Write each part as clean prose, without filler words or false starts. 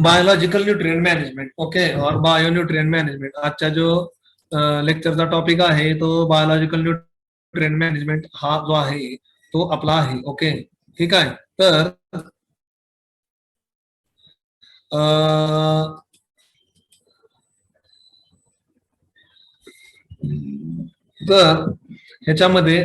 Biological nutrient management, okay, और bio nutrient management. आजच्या जो लेक्चरचा टॉपिक आहे तो बायोलॉजिकल न्यूट्रिएंट मॅनेजमेंट हा जो आहे तो आपला आहे. ओके, ठीक आहे. तर ह्याच्यामध्ये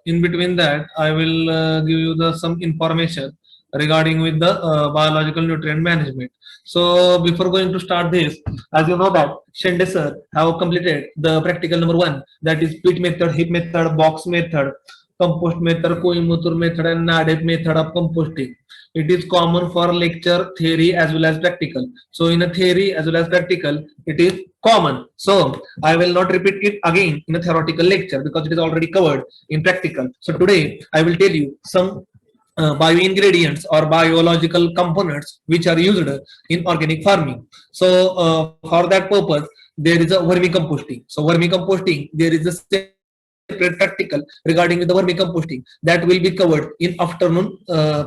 in between that I will give you some information regarding with the biological nutrient management. So before going to start this, as you know that Shende sir have completed the practical number 1, that is pit method, heap method, box method, compost method, Coimbatore method, and NADEP method of composting. It is common for lecture, theory as well as practical. So in a theory as well as practical, it is common. So I will not repeat it again in a theoretical lecture because it is already covered in practical. So today I will tell you some bio ingredients or biological components which are used in organic farming. So for that purpose, there is a vermicomposting. So vermicomposting, there is a separate practical regarding the vermicomposting that will be covered in afternoon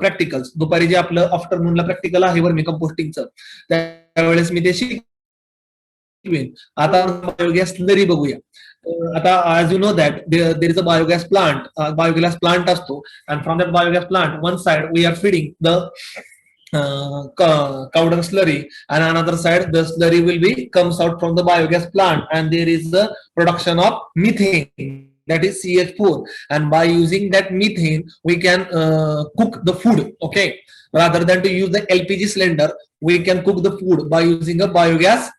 practicals. दुपारी जे आपलं आफ्टरनूनला practical आहे वर्मिकंपोस्टिंगचं, त्यावेळेस मी ते शिकवेन. आता biogas slurry बघूया. आता as you know that there is a biogas plant, biogas plant असतो, and from that biogas plant one side we are feeding the cow dung slurry, and another side the slurry will be comes out from the biogas plant, and there is the production of methane, that is CH4, and by using that methane we can cook the food. Okay, rather than to use the LPG cylinder, we can cook the food by using a biogas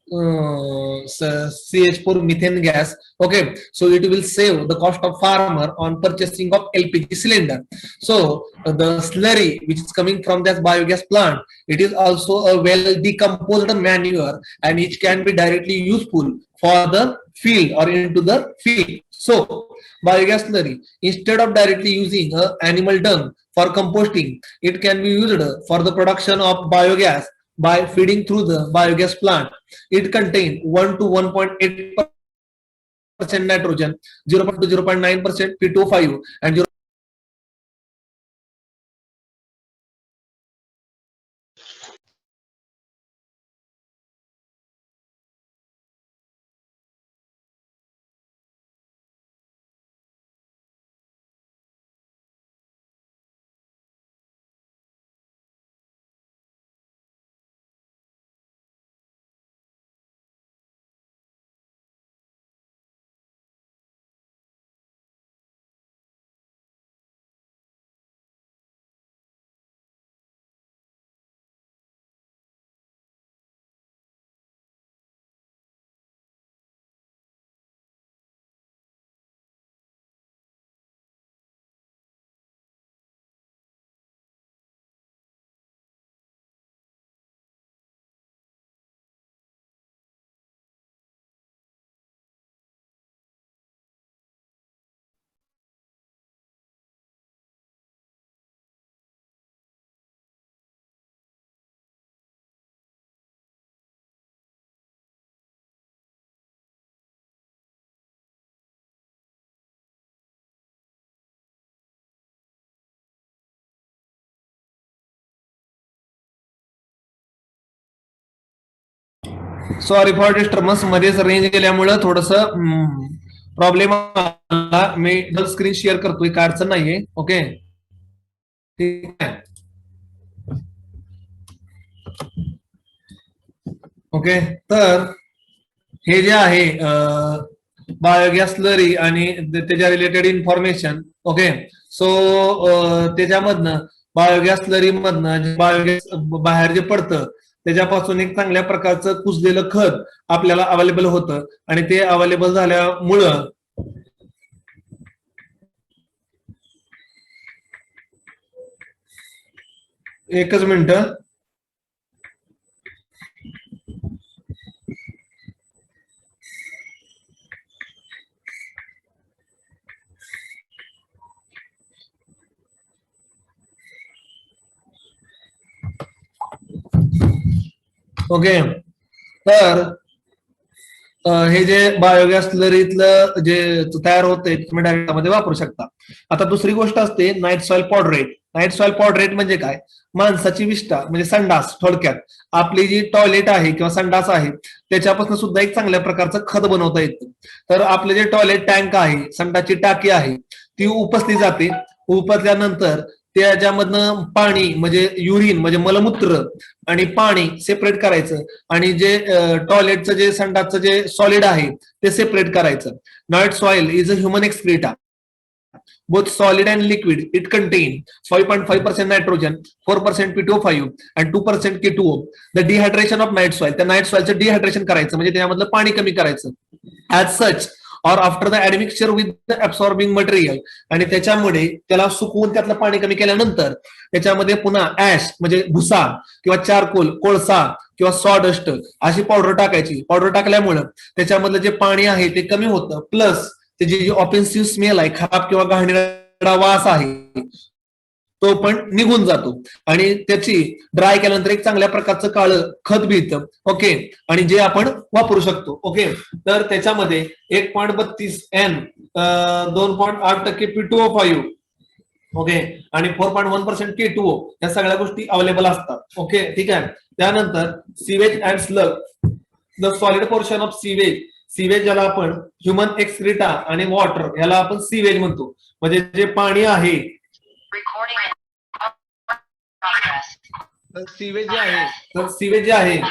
CH4 methane gas. Okay, so it will save the cost of farmer on purchasing of LPG cylinder. So the slurry which is coming from that biogas plant, it is also a well decomposed manure, and it can be directly useful for the field or into the field. So biogas slurry, instead of directly using animal dung for composting, it can be used for the production of biogas by feeding through the biogas plant. It contains 1 to 1.8% nitrogen, 0 to 0.9% P2O5, and 0. Sorry for disturbance, मध्येच range गेल्यामुळे थोडस problem आला. मी screen share करतोय, काय अडचण नाहीये. Okay, ठीक आहे. ओके, तर हे जे आहे बायोगॅस स्लरी आणि त्याच्या रिलेटेड इन्फॉर्मेशन. ओके, सो त्याच्यामधनं बायोगॅस स्लरी मधनं बायोगॅस बाहेर जे पडतं त्याच्यापासून एक चांगल्या प्रकारचं कुजलेलं खत आपल्याला अवेलेबल होतं, आणि ते अवेलेबल झाल्यामुळं एकच मिनिट. ओके, तर हे जे बायोगॅस स्लरीतलं जे तयार होते तुम्ही डायरेक्ट मध्ये वापरू शकता. आता दुसरी गोष्ट असते नाईट सॉइल पॉडरेट. नाईट सॉइल पॉड्रेट म्हणजे काय? माणसाची विष्ठा म्हणजे संडास, थोडक्यात आपली जी टॉयलेट आहे किंवा संडास आहे त्याच्यापासून सुद्धा एक चांगल्या प्रकारचं खत बनवता येतं. तर आपले जे टॉयलेट टँक आहे, संडासची टाकी आहे, ती उपसली जाते. उपसल्यानंतर त्याच्यामधनं पाणी म्हणजे युरिन म्हणजे मलमूत्र आणि पाणी सेपरेट करायचं आणि जे टॉयलेटचं जे संडासचं जे सॉलिड आहे ते सेपरेट करायचं. Night soil is a human excreta, both solid and liquid. It contain 5.5% nitrogen, 4% P2O5 and 2% K2O. The dehydration of night soil, त्या नाईट सॉइलचं डिहायड्रेशन करायचं म्हणजे त्यामधलं पाणी कमी करायचं. As such or after the admixture with the absorbing material, आणि त्याच्यामुळे त्याला सुकवून त्यातलं पाणी कमी केल्यानंतर त्याच्यामध्ये पुन्हा ऍश म्हणजे भुसा किंवा चारकोल, कोळसा किंवा सॉडस्ट अशी पावडर टाकायची. पावडर टाकल्यामुळं त्याच्यामधलं जे पाणी आहे ते कमी होतं, प्लस त्याची जी ऑफेन्सिव्ह स्मेल आहे, खराब किंवा घाणेरडा वास आहे, तो पण निघून जातो आणि त्याची ड्राय केल्यानंतर एक चांगल्या प्रकारचं काळं खत मिळतं. ओके, आणि जे आपण वापरू शकतो. ओके, तर त्याच्यामध्ये 1.32 N, 2.8% P2O5, ओके, आणि 4.1% K2O या सगळ्या गोष्टी अवेलेबल असतात. ओके, ठीक आहे. त्यानंतर sewage and slug, the solid portion of sewage, sewage ज्याला आपण ह्युमन एक्सक्रीटा आणि वॉटर याला आपण सिवेज म्हणतो, म्हणजे जे पाणी आहे सिवेज जे आहे, तर सिवेज जे आहे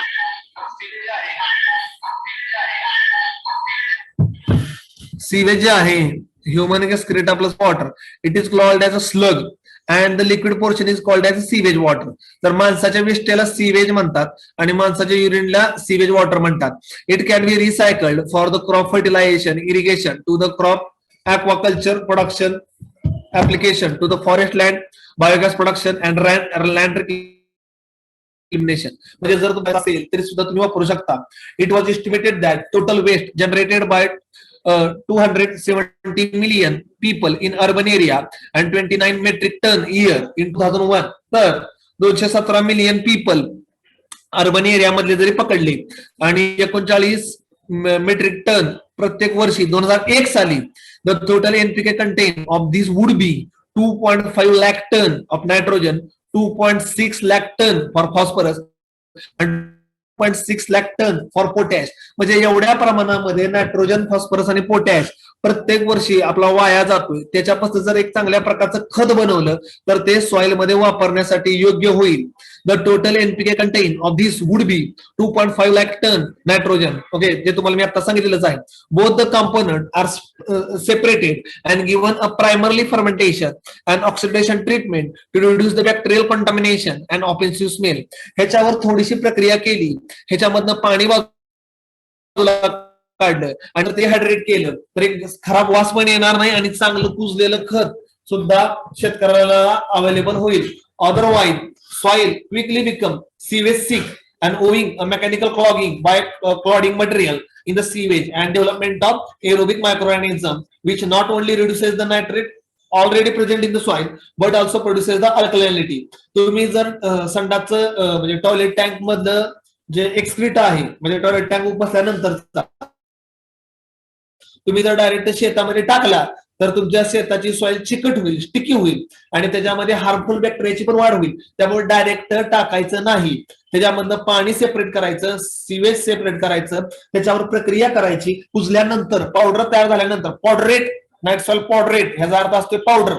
सिवेज जे आहे human excreta plus water, it is called as a sludge and the liquid portion is called as sewage water. तर माणसाच्या विष्ठेला सीवेज म्हणतात आणि माणसाच्या युरिनला सीवेज वॉटर म्हणतात. It can be recycled for the crop fertilization, irrigation, to the crop aquaculture production application, to the forest land biogas production and land reclamation. म्हणजे जर तुम्हाला असेल तरी सुद्धा तुम्ही वापरू शकता. It was estimated that total waste generated by 270 million people in urban area and 29 metric ton year in 2001. तर 217 मिलियन पीपल अर्बन एरिया मधले जरी पकडले आणि 39 मेट्रिक टन प्रत्येक वर्षी 2001 साली, the total NPK content of this would be 2.5 lakh ton of nitrogen, 2.6 lakh ton for phosphorus and 0.6 lakh ton for potash. म्हणजे एवढ्या प्रमाणामध्ये नायट्रोजन, फॉस्फरस आणि पोटॅश प्रत्येक वर्षी आपला वाया जातोय. त्याच्यापासून जर एक चांगल्या प्रकारचं खत बनवलं तर ते सॉइल मध्ये वापरण्यासाठी योग्य होईल. The total NPK content of this would be 2.5 lakh ton nitrogen. Okay, जे तुम्हाला मी आता सांगितलेलंच आहे. Both the component are separated and given a primarily fermentation and oxidation treatment to reduce the bacterial contamination and offensive smell. ह्याच्यावर थोडीशी प्रक्रिया केली, ह्याच्यामधनं पाणी काढलं आणि ते हायड्रेट केलं तर एक खराब वास पण येणार नाही आणि चांगलं कुजलेलं खत सुद्धा शेतकऱ्याला अवेलेबल होईल. Otherwise soil quickly become sewage sick and owing a mechanical clogging by clogging material in the sewage and development of aerobic microorganism which not only reduces the nitrate already present in the soil but also produces the alkalinity. तुम्ही जर संडासचं म्हणजे toilet tank मधलं जे excreta आहे म्हणजे toilet tank उपसल्यानंतर तुम्ही जर direct शेतामध्ये टाकला तर तुमच्या शेताची सॉइल चिकट होईल, स्टिकी होईल आणि त्याच्यामध्ये हार्मफुल बॅक्टेरियाची पण वाढ होईल. त्यामुळे डायरेक्ट टाकायचं नाही, त्याच्यामधनं पाणी सेपरेट करायचं, सिवेज सेपरेट करायचं, त्याच्यावर प्रक्रिया करायची. कुजल्यानंतर पावडर तयार झाल्यानंतर पॉडरेट, नाईट सॉइल पॉडरेट ह्याचा अर्थ असतो पावडर.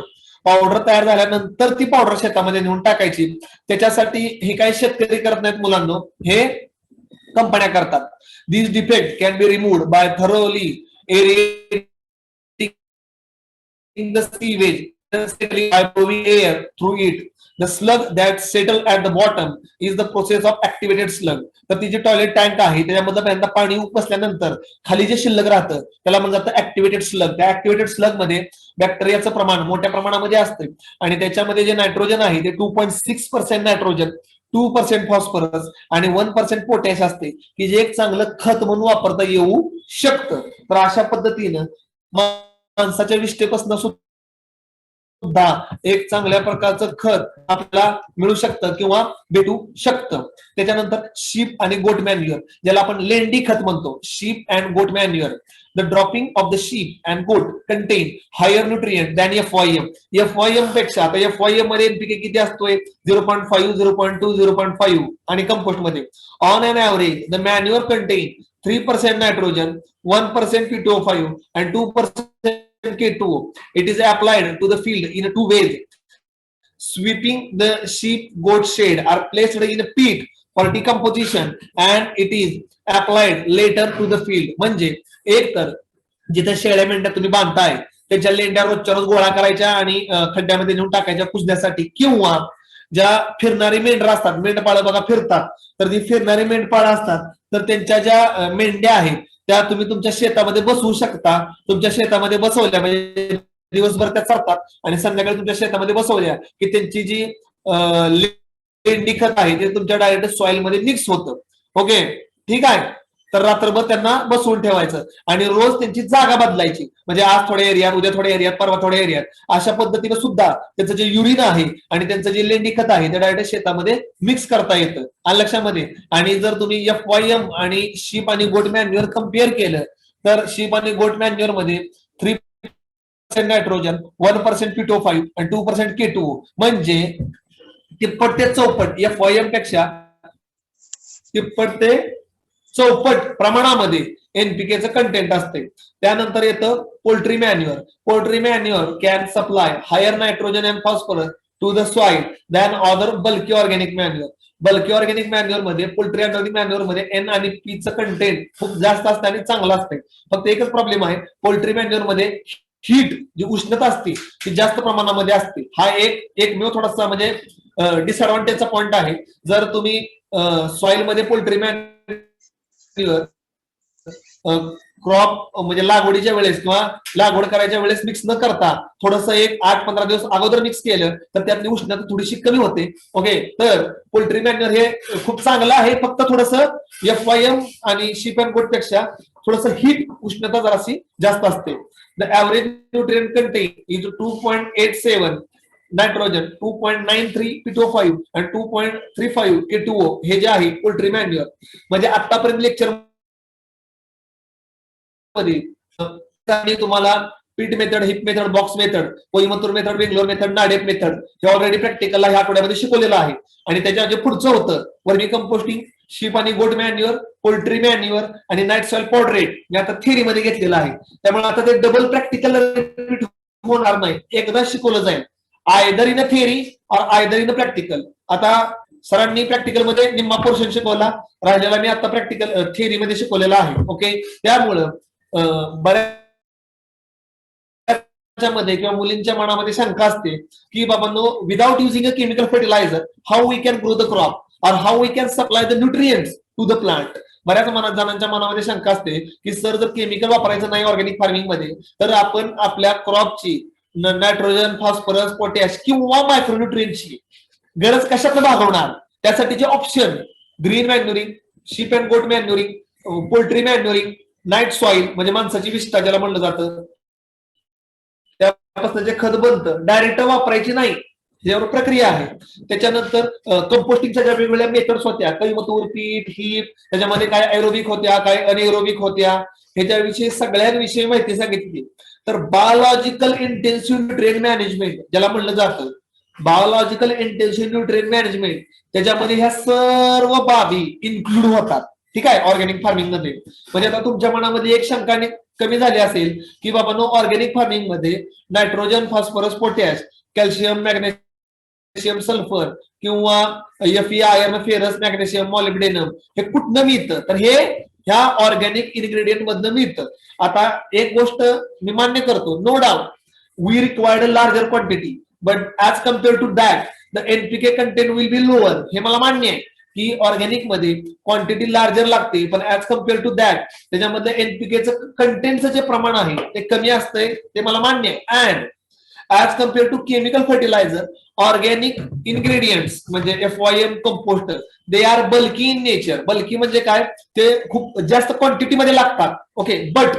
पावडर तयार झाल्यानंतर ती पावडर शेतामध्ये नेऊन टाकायची. त्याच्यासाठी हे काही शेतकरी करत नाहीत मुलांनो, हे कंपन्या करतात. This defect can be removed by thoroughly aerating the sewage by blowing air through it. The slug that settle at the bottom is the process of activated slug. तर ती जी टॉयलेट टँक आहे त्याच्यामधलं पहिल्यांदा पाणी उपसल्यानंतर खाली जे शिल्लक राहतं त्याला म्हणतात जातं ऍक्टिव्हेटेड स्लग. त्या ऍक्टिव्हेटेड स्लग मध्ये बॅक्टेरियाचं प्रमाण मोठ्या प्रमाणामध्ये असतं आणि त्याच्यामध्ये जे नायट्रोजन आहे ते 2.6% नायट्रोजन, 2% फॉस्फरस आणि 1% पोटॅश असते की जे एक चांगलं खत म्हणून वापरता येऊ शकतं. तर अशा पद्धतीनं माणसाच्या विष्ठेपासून सुद्धा एक चांगल्या प्रकारचं खत आपल्याला मिळू शकतं किंवा भेटू शकतं. त्याच्यानंतर शीप आणि गोट मॅन्युअर, ज्याला आपण लेंडी खत म्हणतो. Sheep and goat manure, the dropping of the sheep and goat contain higher nutrient than FYM. FYM पेक्षा, आता FYM मध्ये एनपीके किती असतोय? 0.5, 0.2, 0.5. आणि कंपोस्ट मध्ये on an average the manure content 3% nitrogen, 1% P2O5 and 2% K2O. It is applied to the field in two ways. Sweeping the sheep goat shed are placed in a pit for decomposition and it is applied later to the field. म्हणजे एक तर जिथे शेळ्या मेंढ्या तुम्ही बांधताय त्याच्या लेंड्या रोजच्या रोज गोळा करायच्या आणि खड्ड्यामध्ये नेऊन टाकायच्या कुजण्यासाठी, किंवा ज्या फिरणारी मेंढरा असतात, मेंढपाळ बघा फिरतात, तर ती फिरणारी मेंढपाळ असतात, तर त्यांच्या ज्या मेंढ्या आहेत त्या तुम्ही तुमच्या शेतामध्ये बसवू शकता. तुमच्या शेतामध्ये बसवल्या म्हणजे दिवसभर त्या चालतात आणि संध्याकाळी तुमच्या शेतामध्ये बसवल्या की त्यांची जी लेंडी खत आहे ते तुमच्या डायरेक्ट सॉइल मध्ये मिक्स होतं. ओके, ठीक आहे. तर रात्रभर त्यांना बसवून ठेवायचं आणि रोज त्यांची जागा बदलायची. म्हणजे आज थोड्या एरियात, उद्या थोड्या एरियात, परवा थोड्या एरियात, अशा पद्धतीने सुद्धा त्यांचं जे युरिन आहे आणि त्यांचं जे लेंडी खत आहे ते डायरेक्ट शेतामध्ये मिक्स करता येतं. आलं लक्षामध्ये. आणि जर तुम्ही FYM आणि शीप आणि गोट मॅन्युअर कम्पेअर केलं तर शीप आणि गोट मॅन्युअर मध्ये 3% नायट्रोजन, 1% P2O5 आणि 2% K2O, म्हणजे तिप्पट ते चौपट FYM पेक्षा तिप्पट ते चौपट प्रमाणामध्ये एनपीकेचं कंटेंट असते. त्यानंतर येतं poultry manure. Poultry manure can supply higher nitrogen and phosphorus to the soil than other bulky organic manure. Bulky organic manure मध्ये, पोल्ट्री ऑर्गॅनिक मॅन्युअर मध्ये एन आणि पी चं कंटेंट खूप जास्त असतं आणि चांगलं असतं. फक्त एकच प्रॉब्लेम आहे, पोल्ट्री मॅन्युअर मध्ये हीट, जी उष्णता असते ती जास्त प्रमाणामध्ये असते. हा एकमेव थोडासा म्हणजे डिसएडव्हान्टेजचा पॉइंट आहे. जर तुम्ही सॉइल मध्ये पोल्ट्री मॅन्युअर क्रॉप म्हणजे लागवडीच्या वेळेस किंवा लागवड करायच्या वेळेस मिक्स न करता थोडस एक 8-15 दिवस अगोदर मिक्स केलं तर त्यातली उष्णता थोडीशी कमी होते. ओके, तर पोल्ट्री मॅन्युअर हे खूप चांगलं आहे. फक्त थोडस FYM आणि शीप अँड गोट पेक्षा थोडस हीट, उष्णता जराशी जास्त असते. The average nutrient content is 2.87 nitrogen, 2.93 P2O5 आणि 2.35 K2O. हे जे आहे पोल्ट्री मॅन्युअर. म्हणजे आतापर्यंत लेक्चर मध्ये तुम्हाला पीट method, heap method, box method, Coimbatore method, Bangalore method, NADEP method हे ऑलरेडी प्रॅक्टिकलला ह्या आठवड्यामध्ये शिकवलेलं आहे. आणि त्याच्या जे पुढचं होतं वर्मी कंपोस्टिंग, शीप आणि गोट मॅन्युअर, पोल्ट्री मॅन्युअर आणि नाईट सॉइल पॉड्रेट हे आता थेअरी मध्ये घेतलेलं आहे. त्यामुळे आता ते डबल प्रॅक्टिकल होणार नाही, एकदा शिकवलं जाईल. आयदर इन थिअरी और आयदर इन प्रॅक्टिकल. आता सरांनी प्रॅक्टिकल मध्ये निम्मा पोर्शन शिकवला, राहिलेला मी आता प्रॅक्टिकल थिअरी मध्ये शिकवलेला आहे. ओके, त्यामुळं बऱ्याच मध्ये किंवा मुलींच्या मनामध्ये शंका असते की बाबांनो, without using a chemical fertilizer how we can grow the crop और how we can supply the nutrients to the plant. बऱ्याच जणांच्या मनामध्ये शंका असते की सर, जर केमिकल वापरायचं नाही ऑर्गॅनिक फार्मिंग मध्ये तर आपण आपल्या क्रॉपची नायट्रोजन, फॉस्फरस, पोटॅश किंवा मायक्रोन्युट्रिएंटची गरज कशात भागवणार? त्यासाठीचे option green manuring, sheep and goat manuring, poultry manuring, night soil म्हणजे माणसाची विष्ठा ज्याला म्हणलं जातं, त्यापासून जे खत बनतं डायरेक्ट वापरायची नाही, यावर प्रक्रिया आहे. त्याच्यानंतर कंपोस्टिंगच्या ज्या वेगवेगळ्या मेथड्स होत्या, कैमतूर, पीठ, हीप, त्याच्यामध्ये काय एरोबिक होत्या, काय अनएरोबिक होत्या, ह्याच्याविषयी सगळ्यांविषयी माहिती सांगितली. तर बायोलॉजिकल इंटेन्सिव्ह न्यूट्रिएंट मॅनेजमेंट ज्याला म्हणलं जातं, बायोलॉजिकल इंटेन्सिव्ह न्यूट्रिएंट मॅनेजमेंट, त्याच्यामध्ये ह्या सर्व बाबी इन्क्लूड होतात. ठीक आहे, ऑर्गॅनिक फार्मिंग मध्ये. म्हणजे आता तुमच्या मनामध्ये एक शंका कमी झाली असेल की बाबांनो, ऑर्गॅनिक फार्मिंग मध्ये nitrogen, phosphorus, potash, calcium, magnesium, sulphur किंवा Fe, iron, ferrous, magnesium, molybdenum हे कुठनं मिळतं? तर हे ह्या ऑर्गॅनिक इन्ग्रेडियंट मधनं मिळतं. आता एक गोष्ट मी मान्य करतो, no doubt we required a larger quantity, but as compare to that the NPK content will be lower. हे मला मान्य आहे की ऑर्गॅनिक मध्ये क्वांटिटी लार्जर लागते, पण ऍज कम्पेअर टू दॅट त्याच्यामध्ये एनपीकेचं कंटेंटचं जे प्रमाण आहे ते कमी असतंय, ते मला मान्य आहे. And as compare to chemical fertilizer, organic ingredients म्हणजे FYM, compost, they are bulky in nature. Bulky म्हणजे काय? ते खूप जास्त क्वांटिटी मध्ये लागतात. ओके, बट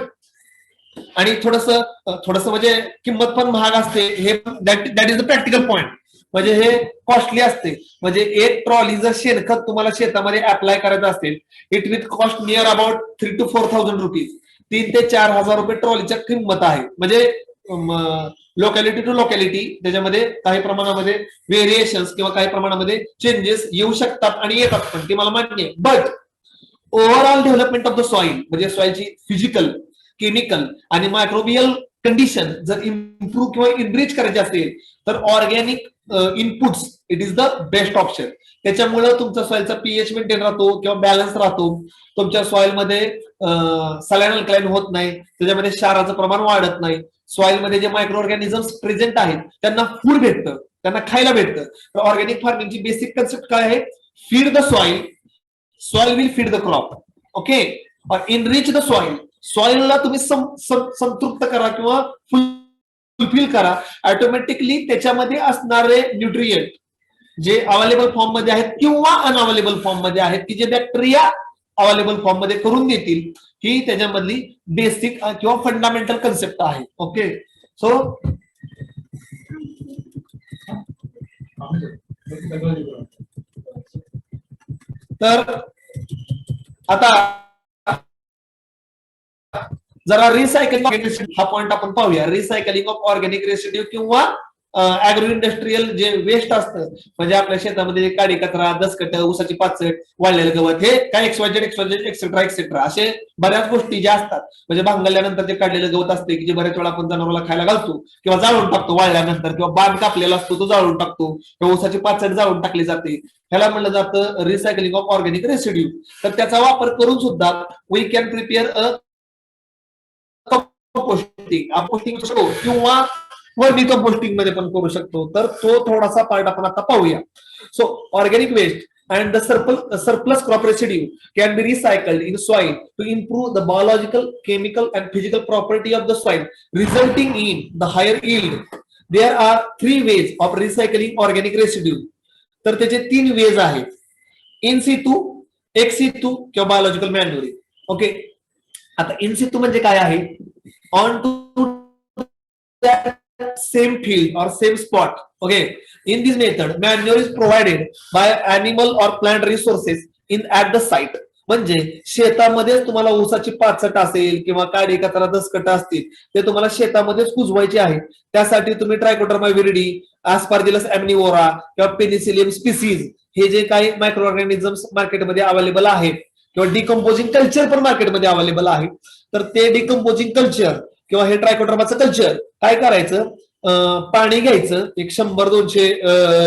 आणि थोडस म्हणजे किंमत पण महाग असते, हे that is the practical point. म्हणजे हे कॉस्टली असते. म्हणजे एक ट्रॉली जर शेणखत तुम्हाला शेतामध्ये अप्लाय करायचं असेल, it will cost near about 3,000 to 4,000 rupees. 3,000 ते 4,000 रुपये ट्रॉलीच्या किंमत आहे. म्हणजे लोकॅलिटी टू लोकॅलिटी त्याच्यामध्ये काही प्रमाणामध्ये व्हेरिएशन्स किंवा काही प्रमाणामध्ये चेंजेस येऊ शकतात आणि येतात, पण ते मला मान्य आहे. But overall development of the soil म्हणजे सॉइलची फिजिकल, केमिकल आणि मायक्रोबियल कंडिशन जर इम्प्रूव्ह किंवा इनरिच करायची असेल तर organic inputs it is the best option. त्याच्यामुळे तुमचा सॉइलचा पीएच मेंटेन राहतो किंवा बॅलन्स राहतो. तुमच्या सॉइलमध्ये सलाइन अल्कलाइन होत नाही, त्याच्यामध्ये क्षाराचं प्रमाण वाढत नाही. सॉइलमध्ये जे मायक्रो ऑर्गॅनिझम्स प्रेझेंट आहेत त्यांना फूड भेटतं, त्यांना खायला भेटतं. तर ऑर्गॅनिक फार्मिंगची बेसिक कन्सेप्ट काय आहे? Feed the soil, soil will feed the crop. Okay, enrich the soil, सॉइलला तुम्ही संतृप्त करा किंवा फुलफिल करा, ऑटोमॅटिकली त्याच्यामध्ये असणारे न्यूट्रिएंट जे अवेलेबल फॉर्म मध्ये आहेत किंवा अनअवेलेबल फॉर्म मध्ये आहेत, की जे बॅक्टेरिया अवेलेबल फॉर्म मध्ये करून देतील, ही त्याच्यामधली बेसिक किंवा फंडामेंटल कन्सेप्ट आहे. ओके, सो तर आता जरा रिसायकलिंग हा पॉइंट आपण पाहूया. रिसायकलिंग ऑफ ऑर्गॅनिक रेसिड्यू किंवा अॅग्रो इंडस्ट्रियल जे वेस्ट असतं, म्हणजे आपल्या शेतामध्ये जे काडी कचरा, दसकट, ऊसाची पाचट, वाळलेलं गवत, हे काय एक्सवायजेड एक्सेट्रा एक्सेट्रा असे बऱ्याच गोष्टी ज्या असतात. म्हणजे भांगल्यानंतर जे काढलेलं गवत असते की जे बऱ्याच वेळा आपण जनावराला खायला घालतो किंवा जाळून टाकतो वाळल्यानंतर, किंवा बांध कापलेला असतो तो जाळून टाकतो किंवा ऊसाची पाचट जाळून टाकली जाते, ह्याला म्हणलं जातं रिसायकलिंग ऑफ ऑर्गॅनिक रेसिड्यू. तर त्याचा वापर करून सुद्धा we can prepare a composting किंवा वर्मी कंपोस्टिंग मध्ये पण करू शकतो. तर तो थोडासा पार्ट आपण आता पाहूया. So organic waste and the surplus crop residue can be recycled in soil to improve the biological, chemical and physical property of the soil, resulting in the higher yield. There are 3 ways of recycling organic residue. तर त्याचे 3 veg आहेत: in सितू, ex situ किंवा biological manuring. Okay, आता in situ म्हणजे काय आहे? On to same field or same spot. Okay, in this method manure is provided by animal or plant resources in at the site. म्हणजे शेतामध्ये तुम्हाला ऊसाची पाचट असेल किंवा काडी कचरा दसकट असतील ते तुम्हाला शेतामध्येच कुजवायचे आहेत. त्यासाठी तुम्ही ट्रायकोडर्मा विरिडी, आस्पार्जिलस ॲम्निवोरा किंवा पेनिसिलियम स्पीसीज हे जे काही मायक्रो ऑर्गॅनिझम्स मार्केटमध्ये अवेलेबल आहेत किंवा डिकम्पोजिंग कल्चर पण मार्केटमध्ये अवेलेबल आहे, तर ते डिकम्पोजिंग कल्चर किंवा हे ट्रायकोडर्माचं कल्चर काय करायचं? पाणी घ्यायचं, एक 100-200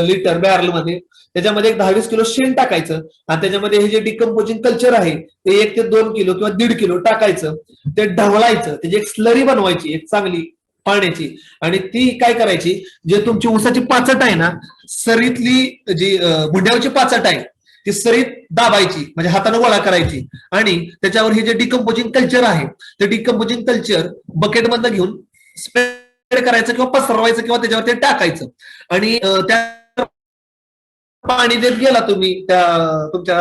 लिटर बॅरल मध्ये, त्याच्यामध्ये एक 10-20 किलो शेण टाकायचं आणि त्याच्यामध्ये हे जे डिकम्पोजिंग कल्चर आहे ते 1 ते 2 किलो किंवा 1.5 किलो टाकायचं. ते ढवळायचं, त्याची एक स्लरी बनवायची एक चांगली पाण्याची, आणि ती काय करायची? जे तुमची ऊसाची पाचट आहे ना, सरीतली जी भुंड्यावरची पाचट आहे ती सरीत दाबायची, म्हणजे हाताने गोळा करायची, आणि त्याच्यावर हे जे डिकम्पोजिंग कल्चर आहे ते डिकम्पोजिंग कल्चर बकेट मधनं घेऊन स्प्रेड करायचं किंवा पसरवायचं किंवा त्याच्यावर ते टाकायचं. आणि त्या पाणी देत गेला तुम्ही त्या तुमच्या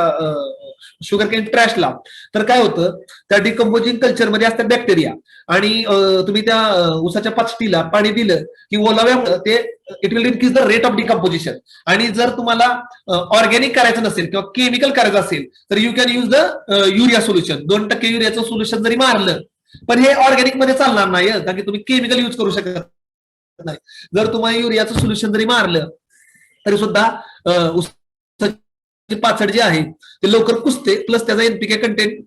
शुगर केन ट्रॅशला, तर काय होतं? त्या डिकम्पोजिंग कल्चर मध्ये असतात बॅक्टेरिया, आणि तुम्ही त्या ऊसाच्या पाचटीला पाणी दिलं की ओलाव्यामुळे ते it will increase the rate of decomposition. आणि जर तुम्हाला ऑर्गॅनिक करायचं नसेल किंवा केमिकल करायचं असेल तर you can use the urea solution. 2% युरियाचं सोल्युशन जरी मारलं, पण हे ऑर्गॅनिक मध्ये चालणार नाही, कारण की तुम्ही केमिकल यूज करू शकत नाही. जर तुम्हाला युरियाचं सोल्युशन जरी मारलं तरी सुद्धा पाचट जे आहे ते लवकर कुसते, प्लस त्याचा एनपीके कंटेंट,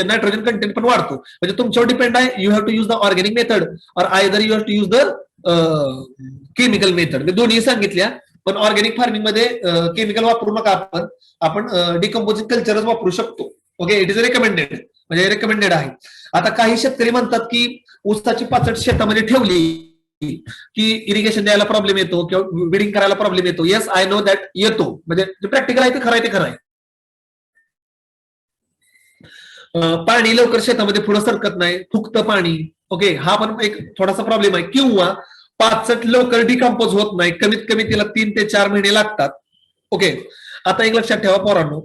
नायट्रोजन कंटेंट पण वाढतो. म्हणजे तुमच्यावर डिपेंड आहे, you have to use the organic method और either you have to use the chemical method. मी दोन्ही सांगितल्या, पण ऑर्गॅनिक फार्मिंग मध्ये केमिकल वापरू नका, आपण डिकम्पोजिंग कल्चरच वापरू शकतो. ओके, इट इज रेकमेंडेड, म्हणजे रेकमेंडेड आहे. आता काही शेतकरी म्हणतात की ऊसाची पाचट शेतामध्ये ठेवली की इरिगेशन द्यायला प्रॉब्लेम येतो किंवा विडिंग करायला प्रॉब्लेम येतो. येस, आय नो दॅट येतो, म्हणजे जे प्रॅक्टिकल आहे ते खरं आहे, ते खरं आहे. पाणी लवकर शेतामध्ये पुढे सरकत नाही, फुकतं पाणी. ओके, हा पण एक थोडासा प्रॉब्लेम आहे. किंवा पाचट लवकर डिकम्पोज होत नाही, कमीत कमी तिला 3 ते 4 महिने लागतात. ओके, आता एक लक्षात ठेवा पोरांनो,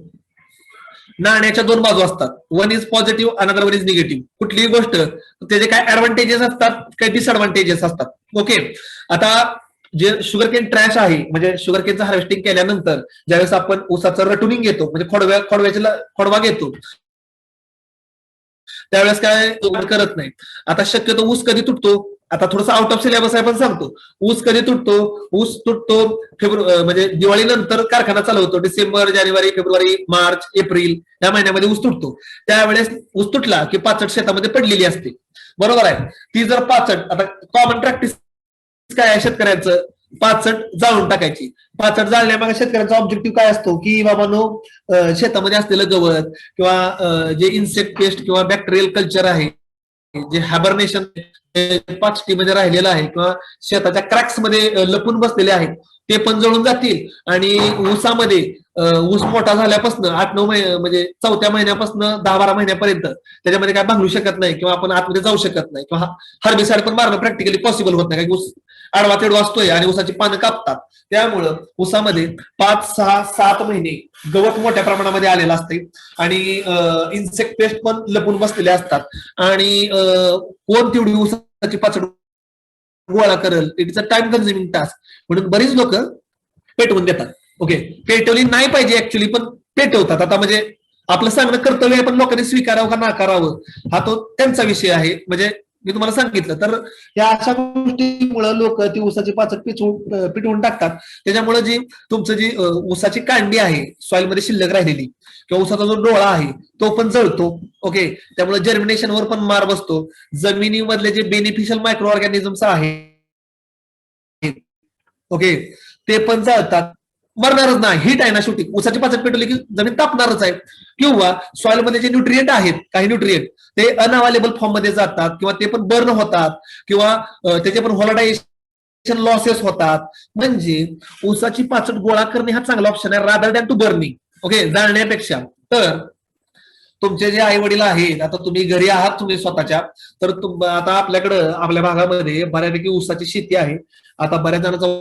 नाण्याच्या दोन बाजू असतात. One is positive, another one is negative. कुठलीही गोष्ट त्याचे काय ऍडव्हान्टेजेस असतात, काही डिसएडव्हान्टेजेस असतात. ओके, आता जे शुगरकेन ट्रॅश आहे, म्हणजे शुगरकेनचं हार्वेस्टिंग केल्यानंतर ज्यावेळेस आपण ऊसाचं रटुनिंग घेतो, म्हणजे खोडवा घेतो, त्यावेळेस काय करत नाही. आता शक्यतो ऊस कधी तुटतो, आता थोडंसं आउट ऑफ सिलेबस आहे पण सांगतो. ऊस कधी तुटतो? ऊस तुटतो म्हणजे दिवाळीनंतर कारखाना चालू होतो. डिसेंबर, जानेवारी, फेब्रुवारी, मार्च, एप्रिल या महिन्यामध्ये ऊस तुटतो. त्यावेळेस ऊस तुटला की पाचट शेतामध्ये पडलेली असते, बरोबर आहे. ती जर पाचट, आता कॉमन प्रॅक्टिस काय आहे शेतकऱ्यांचं, पाचट जाळून टाकायची. पाचट जाळण्यामागे शेतकऱ्यांचा ऑब्जेक्टिव्ह काय असतो की बाबांनो, शेतामध्ये असलेलं गवत किंवा जे इन्सेक्ट पेस्ट किंवा बॅक्टेरियल कल्चर आहे, जे हॅबरनेशन पाचटीमध्ये राहिलेलं आहे किंवा शेताच्या क्रॅक्स मध्ये लपून बसलेले आहेत, ते पण जळून जातील. आणि ऊसामध्ये ऊस मोठा झाल्यापासून 8-9 महिने, म्हणजे 4थ्या महिन्यापासून 10-12 महिन्यापर्यंत त्याच्यामध्ये काय भांगू शकत नाही किंवा आपण आतमध्ये जाऊ शकत नाही किंवा हर्बिसाइड पण मारणं प्रॅक्टिकली पॉसिबल होत नाही, कारण ऊस आडवा तेडवा असतोय आणि ऊसाची पानं कापतात. त्यामुळं ऊसामध्ये 5-6-7 महिने गवत मोठ्या प्रमाणामध्ये आलेलं असते आणि इन्सेक्ट पेस्ट पण लपून बसलेले असतात. आणि कोण तेवढी ऊसाची पाचड गोळा करेल, it is a time consuming task. म्हणून बरीच लोक पेटवून देतात. ओके, पेटवली नाही पाहिजे ऍक्च्युली, पण पेटवतात. आता म्हणजे आपलं सांगणं कर्तव्य आहे, पण लोकांनी स्वीकारावं का नाकारावं हा तो त्यांचा विषय आहे. म्हणजे मी तुम्हाला सांगितलं तर या अशा गोष्टीमुळे लोक ती ऊसाची पाचट पिटवून टाकतात. त्याच्यामुळे जी तुमचं जी ऊसाची कांडी आहे सॉइल मध्ये शिल्लक राहिलेली, किंवा ऊसाचा जो डोळा आहे तो पण जळतो. ओके, त्यामुळे जर्मिनेशनवर पण मार बसतो. जमिनीमधले जे बेनिफिशियल मायक्रो ऑर्गॅनिझम्स आहेत, ओके, ते पण जळतात. मरणारच नाही, हीट आहे ना शेवटी. ऊसाची पाचट पेटवली की जमीन तापणारच आहे. किंवा सॉइल मध्ये जे न्यूट्रिएंट आहेत, काही न्यूट्रिएंट ते अनअवेलेबल फॉर्म मध्ये जातात किंवा ते पण बर्न होतात किंवा त्याचे पण व्हॉलटायझेशन लॉसेस होतात. म्हणजे ऊसाची पाचट गोळा करणे हा चांगला ऑप्शन आहे rather than to burning. Okay, जाळण्यापेक्षा. तर तुमचे जे आई वडील आहेत, आता तुम्ही घरी आहात तुम्ही स्वतःच्या, तर आता आपल्याकडं आपल्या भागामध्ये बऱ्यापैकी ऊसाची शेती आहे. आता बऱ्याच जणांचा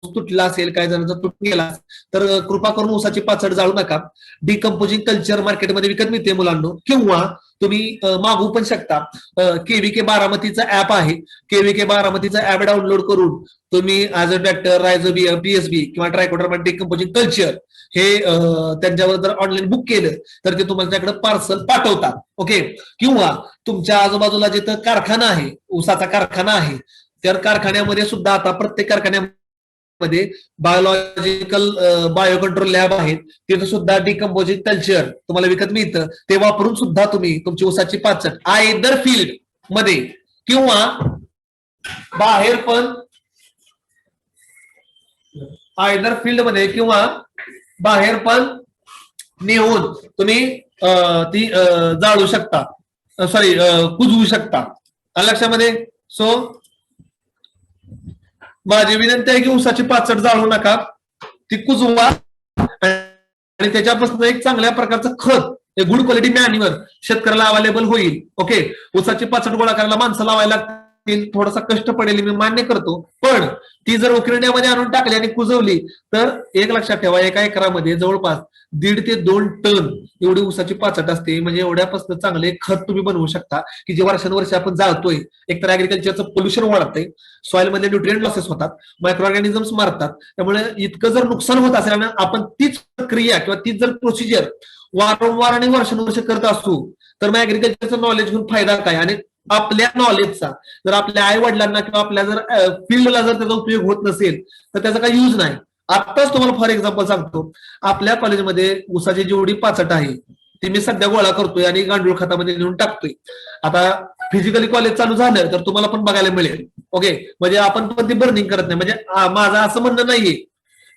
तुटला असेल, काही जणांचा तुटून गेला, तर कृपा करून ऊसाची पाचट जाळू नका. डिकम्पोजिंग कल्चर मार्केटमध्ये विकत मिळते मुलांना, किंवा तुम्ही मागवू पण शकता. केव्हीके बारामतीचा ऍप आहे. केव्हीके बारामतीचा ऍप डाउनलोड करून तुम्ही as a tractor, rhizobium, PSB किंवा ट्रायकोडर्मा डिकम्पोजिंग कल्चर हे त्यांच्यावर जर ऑनलाईन बुक केलं तर ते तुमच्याकडे पार्सल पाठवतात. ओके, किंवा तुमच्या आजूबाजूला जिथं कारखाना आहे, ऊसाचा कारखाना आहे, त्या कारखान्यामध्ये सुद्धा आता प्रत्येक कारखान्यामध्ये बायोलॉजिकल बायो कंट्रोल लॅब आहेत. तिथे सुद्धा डिकम्पोजिंग कल्चर तुम्हाला विकत मिळतं. ते वापरून सुद्धा तुम्ही तुमची ऊसाची पाचट आयदर फील्ड मध्ये किंवा बाहेर पण, आयदर फील्ड मध्ये किंवा बाहेर पण नेऊन तुम्ही ती जाळू शकता, सॉरी कुजवू शकता. लक्षामध्ये. सो माझी विनंती आहे की ऊसाची पाचट जाळू नका, ती कुजवा आणि त्याच्यापासून एक चांगल्या प्रकारचं खत, एक गुड क्वालिटी मॅन्युअर शेतकऱ्याला अवेलेबल होईल. ओके, ऊसाची पाचट गोळा करायला माणसं लावायला लागतील, थोडासा कष्ट पडेल, मी मान्य करतो. पण ती जर उकिरड्यामध्ये आणून टाकली आणि कुजवली तर एक लक्षात ठेवा, एका एकरामध्ये जवळपास 1.5 ते 2 टन एवढी ऊसाची पाचट असते. म्हणजे एवढ्यापासून चांगले खत तुम्ही बनवू शकता की जे वर्षानुवर्ष आपण जाळतोय. एकतर ऍग्रिकल्चरचं पोल्युशन वाढतंय, सॉइल मध्ये न्यूट्रिएंट लॉसेस होतात, मायक्रो ऑर्गॅनिझम्स मारतात. त्यामुळे इतकं जर नुकसान होत असेल आणि आपण तीच प्रक्रिया किंवा तीच जर प्रोसिजर वारंवार आणि वर्षानुवर्ष करत असू तर मग ऍग्रिकल्चरचं नॉलेज घेऊन फायदा काय? आणि आपल्या नॉलेजचा जर आपल्या आई वडिलांना किंवा आपल्या जर फील्डला जर त्याचा उपयोग होत नसेल तर त्याचा काही यूज नाही. आताच तुम्हाला फॉर एक्झाम्पल सांगतो, आपल्या कॉलेजमध्ये ऊसाची जेवढी पाचट आहे ती मी सध्या गोळा करतोय आणि गांडूळ खतामध्ये नेऊन टाकतोय. आता फिजिकली कॉलेज चालू झालं तर तुम्हाला पण बघायला मिळेल. ओके, म्हणजे आपण पण ती बर्निंग करत नाही. म्हणजे माझं असं म्हणणं नाहीये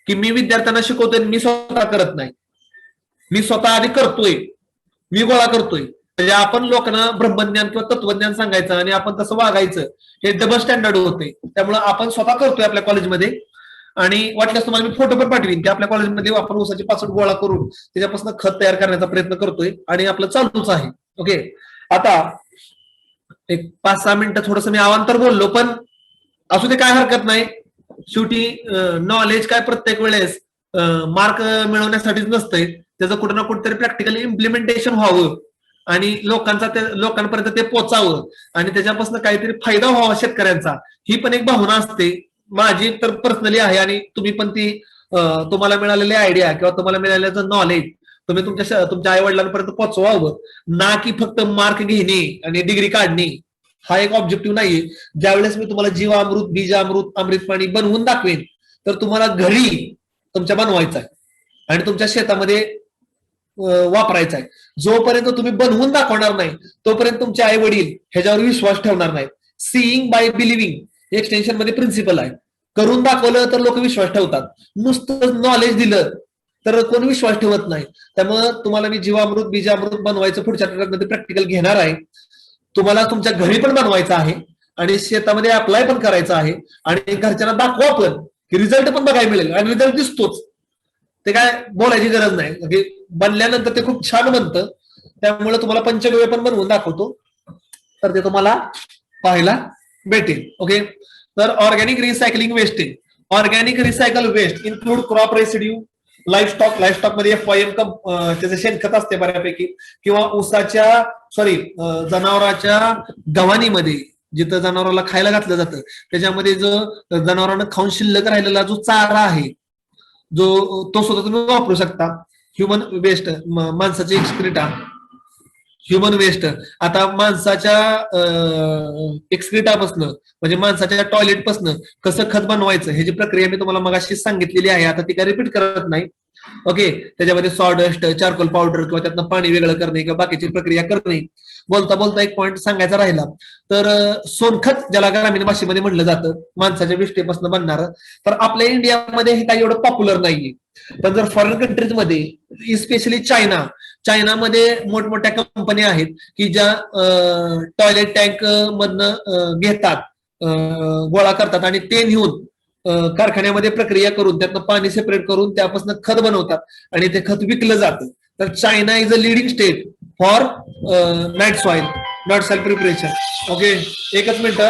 की मी विद्यार्थ्यांना शिकवतोय मी स्वतः करत नाही. मी स्वतः आधी करतोय, मी गोळा करतोय. म्हणजे आपण लोकांना ब्रह्मज्ञान किंवा तत्वज्ञान सांगायचं आणि आपण तसं वागायचं, हे डबल स्टँडर्ड होते. त्यामुळे आपण स्वतः करतोय आपल्या कॉलेजमध्ये. आणि वाटल्यास तुम्हाला मी फोटो पण पाठवीन की आपल्या कॉलेजमध्ये आपण ऊसाची पाचट गोळा करून त्याच्यापासून खत तयार करण्याचा प्रयत्न करतोय आणि आपलं चालूच आहे. ओके, आता एक 5-6 मिनिटं थोडस मी अवांतर बोललो, पण असू दे, काय हरकत नाही. शेवटी नॉलेज काय प्रत्येक वेळेस मार्क मिळवण्यासाठीच नसतंय, त्याचं कुठं ना कुठेतरी प्रॅक्टिकली इम्प्लिमेंटेशन व्हावं आणि लोकांपर्यंत ते पोचावं आणि त्याच्यापासून काहीतरी फायदा व्हावा शेतकऱ्यांचा, ही पण एक भावना असते. माझी तर पर्सनली आहे आणि तुम्ही पण ती तुम्हाला मिळालेली आयडिया किंवा तुम्हाला मिळालेलं नॉलेज तुम्ही तुमच्या आई वडिलांपर्यंत पोहोचवावं, ना की फक्त मार्क घेणे आणि डिग्री काढणे हा एक ऑब्जेक्टिव्ह नाहीये. ज्यावेळेस मी तुम्हाला जीवामृत, बीजामृत, अमृत पाणी बनवून दाखवेन तर तुम्हाला घरी तुमच्या बनवायचा आहे आणि तुमच्या शेतामध्ये वापरायचा आहे. जोपर्यंत तुम्ही बनवून दाखवणार नाही तोपर्यंत तुमचे आई वडील ह्याच्यावर विश्वास ठेवणार नाहीत. सीइंग बाय बिलिव्हिंग एक्सटेन्शन मध्ये प्रिन्सिपल आहे. करून दाखवलं तर लोक विश्वास ठेवतात, नुसतं नॉलेज दिलं तर कोण विश्वास ठेवत नाही. त्यामुळे तुम्हाला मी जीवामृत, बीजामृत बनवायचं पुढच्या मध्ये प्रॅक्टिकल घेणार आहे. तुम्हाला तुमच्या घरी पण बनवायचं आहे आणि शेतामध्ये अप्लाय पण करायचं आहे आणि घरच्यांना दाखवा पण की रिझल्ट पण बघायला मिळेल आणि रिझल्ट दिसतोच. ते काय बोलायची गरज नाही, बनल्यानंतर ते खूप छान बनतं. त्यामुळे तुम्हाला पंचगव्य पण बनवून दाखवतो तर ते तुम्हाला पाहायला भेटेल. ओके, तर organic recycling wastage. Organic recycle waste include crop residue, livestock मध्ये FYM त्याचं शेणखत असते बऱ्यापैकी, किंवा जनावराच्या गव्हाणीमध्ये जिथं जनावराला खायला घातलं जातं त्याच्यामध्ये जो जनावरांना खाऊन शिल्लक राहिलेला जो चारा आहे तो सुद्धा तुम्ही वापरू शकता. ह्युमन वेस्ट, माणसाचे एक्सक्रिटा, ह्युमन वेस्ट. आता माणसाच्या एक्सक्रिटापासनं म्हणजे माणसाच्या टॉयलेट पासनं कसं खत बनवायचं ह्याची प्रक्रिया मी तुम्हाला मगाशी सांगितलेली आहे, आता ती काय रिपीट करत नाही. ओके, त्याच्यामध्ये सॉडस्ट, चारकोल पावडर किंवा त्यातनं पाणी वेगळं करणे किंवा बाकीची प्रक्रिया करणे. बोलता बोलता एक पॉईंट सांगायचा राहिला तर सोनखत, ज्याला ग्रामीण भाषेमध्ये म्हटलं जातं, माणसाच्या विष्ठेपासून बनणारं, तर आपल्या इंडियामध्ये हे काही एवढं पॉप्युलर नाहीये. पण जर फॉरेन कंट्रीजमध्ये, स्पेशली चायनामध्ये मोठमोठ्या कंपन्या आहेत की ज्या टॉयलेट टँक मधनं घेतात, गोळा करतात आणि ते नेऊन कारखान्यामध्ये प्रक्रिया करून त्यातनं पाणी सेपरेट करून त्यापासून खत बनवतात आणि ते खत विकलं जातं. तर China is a leading state for NAAT soil preparation. Okay, एकच मिनिट,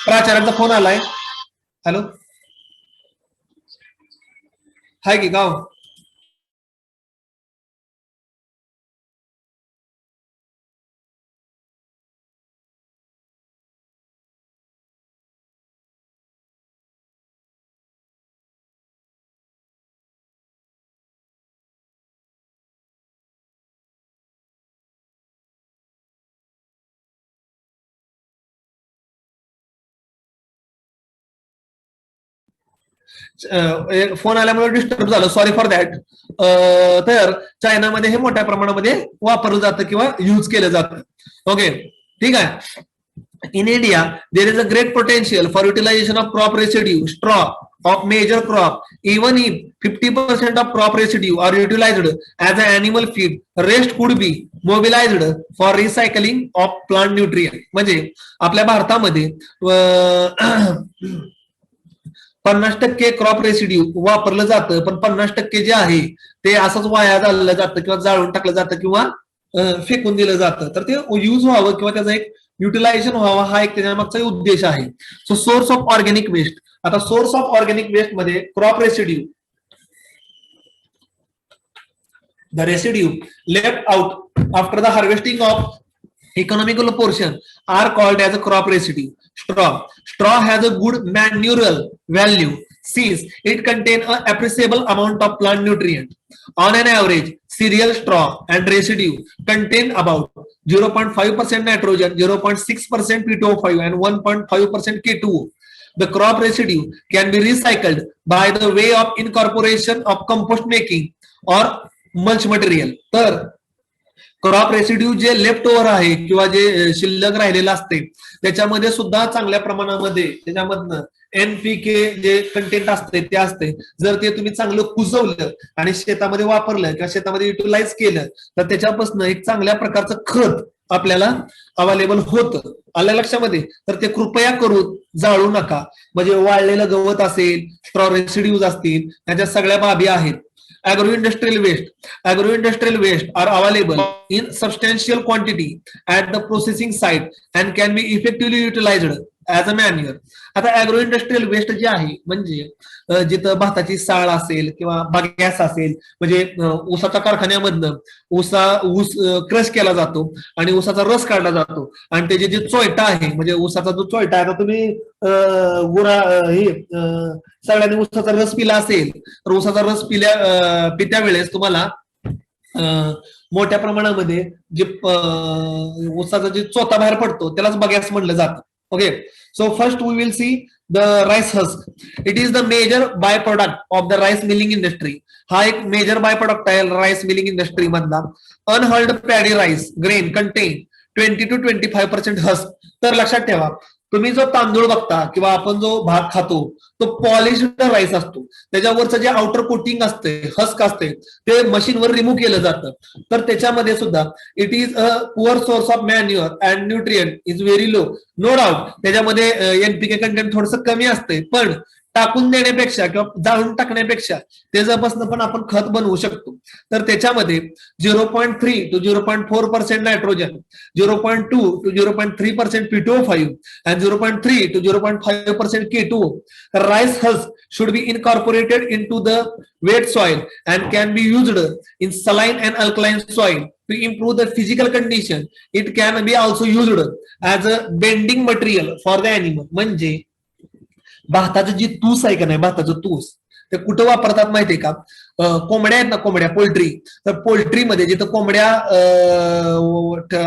प्राचार्यांचा फोन आलाय. हॅलो, हाय की गाव? फोन आल्यामुळे डिस्टर्ब झालं, सॉरी फॉर दॅट. तर चायनामध्ये हे मोठ्या प्रमाणामध्ये वापरलं जातं किंवा युज केलं जातं. ओके, ठीक आहे. In India, there is a great potential for utilization of crop residue, straw of major crop. Even if 50% of crop residue are utilized as an animal feed, rest could be mobilized for recycling of plant nutrient. म्हणजे आपल्या भारतामध्ये 50% crop residue वापरलं जातं, पण 50% जे आहे ते असंच वाया घाललं जातं किंवा जाळून टाकलं जातं किंवा फेकून दिलं जातं. तर ते युज व्हावं किंवा त्याचं एक युटिलायझेशन व्हावं हा एक त्याच्या मागचा उद्देश आहे. So source of organic waste. आता सोर्स ऑफ ऑर्गॅनिक वेस्ट मध्ये crop residue, the residue left out after the harvesting of economical portion are called as a crop residue. Straw has a good manurial value since it contains an appreciable amount of plant nutrient. On an average, cereal straw and residue contain about 0.5% nitrogen, 0.6% P2O5 and 1.5% K2O. The crop residue can be recycled by the way of incorporation of compost making or mulch material. तर crop residue जे left over आहे किंवा जे शिल्लक राहिलेलं असते त्याच्यामध्ये सुद्धा चांगल्या प्रमाणामध्ये त्याच्यामधनं NPK जे कंटेंट असते ते असते. जर ते तुम्ही चांगलं कुजवलं आणि शेतामध्ये वापरलं किंवा शेतामध्ये युटिलाइज केलं तर त्याच्यापासून एक चांगल्या प्रकारचं खत आपल्याला अवेलेबल होतं. आल्या लक्षामध्ये? तर ते कृपया करून जाळू नका. म्हणजे वाळलेलं गवत असेल, स्ट्रॉ रेसिड्यूज असतील, त्याच्या सगळ्या बाबी आहेत. Agroindustrial waste are available in substantial quantity at the processing site and can be effectively utilized as a manure. आता अॅग्रो इंडस्ट्रियल वेस्ट जे आहे म्हणजे जिथं भाताची साळ असेल किंवा बागॅस असेल म्हणजे ऊसाच्या कारखान्यामधनं ऊस क्रश केला जातो आणि ऊसाचा रस काढला जातो आणि त्याचे जे चोयटा आहे म्हणजे ऊसाचा जो चोयटा आता तुम्ही सगळ्यांनी ऊसाचा रस पिला असेल तर ऊसाचा रस पित्या वेळेस तुम्हाला मोठ्या प्रमाणामध्ये जे ऊसाचा जे चोथा बाहेर पडतो त्यालाच बगॅस म्हणलं जातं. Okay, so first we will see the rice husk. It is the major by product of the rice milling industry. हा एक मेजर बाय प्रोडक्ट आहे राईस मिलिंग इंडस्ट्री मधला. Unhulled paddy rice grain contain 20 to 25% husk. तर लक्षात ठेवा, तुम्ही जो तांदूळ बघता किंवा आपण जो भात खातो तो पॉलिश्ड राईस असतो. त्याच्यावरचं जे आउटर कोटिंग असते, हस्क असते, ते मशीनवर रिमूव्ह केलं जातं. तर त्याच्यामध्ये सुद्धा it is a poor source of manure and nutrient is very low. No doubt त्याच्यामध्ये एनपीके कंटेंट थोडंसं कमी असते, पण टाकून देण्यापेक्षा किंवा जाळून टाकण्यापेक्षा त्याच्यापासून पण आपण खत बनवू शकतो. तर त्याच्यामध्ये 0.3 to 0.4% nitrogen, 0.2 to 0.3% P2O5 and 0.3 to 0.5% K2O. Rice husk should be incorporated into the wet soil and can be used in saline and alkaline soil to improve the physical condition. It can be also used as a bending material for the animal. म्हणजे भाताचं जी तूस आहे का नाही, भाताचं तूस ते कुठं वापरतात माहितीये का? कोंबड्या आहेत ना, कोंबड्या, पोल्ट्री. तर पोल्ट्रीमध्ये जिथं कोंबड्या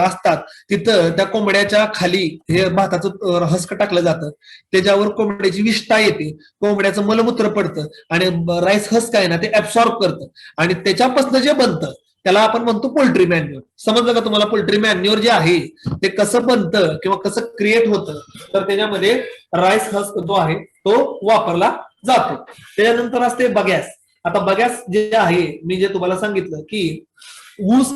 असतात तिथं त्या कोंबड्याच्या खाली हे भाताचं हस्क टाकलं जातं. त्याच्यावर कोंबड्याची विष्ठा येते, कोंबड्याचं मलमूत्र पडतं आणि राईस हस्क आहे ना ते ऍब्सॉर्ब करतं आणि त्याच्यापासून जे बनतं त्याला आपण म्हणतो पोल्ट्री मॅन्युअर. समजलं का तुम्हाला? पोल्ट्री मॅन्युअर जे आहे ते कसं बनतं किंवा कसं क्रिएट होतं, तर त्याच्यामध्ये राईस हस्क जो आहे तो वापरला जातो. त्याच्यानंतर असते बगॅस. आता बगॅस जे आहे, मी जे तुम्हाला सांगितलं की ऊस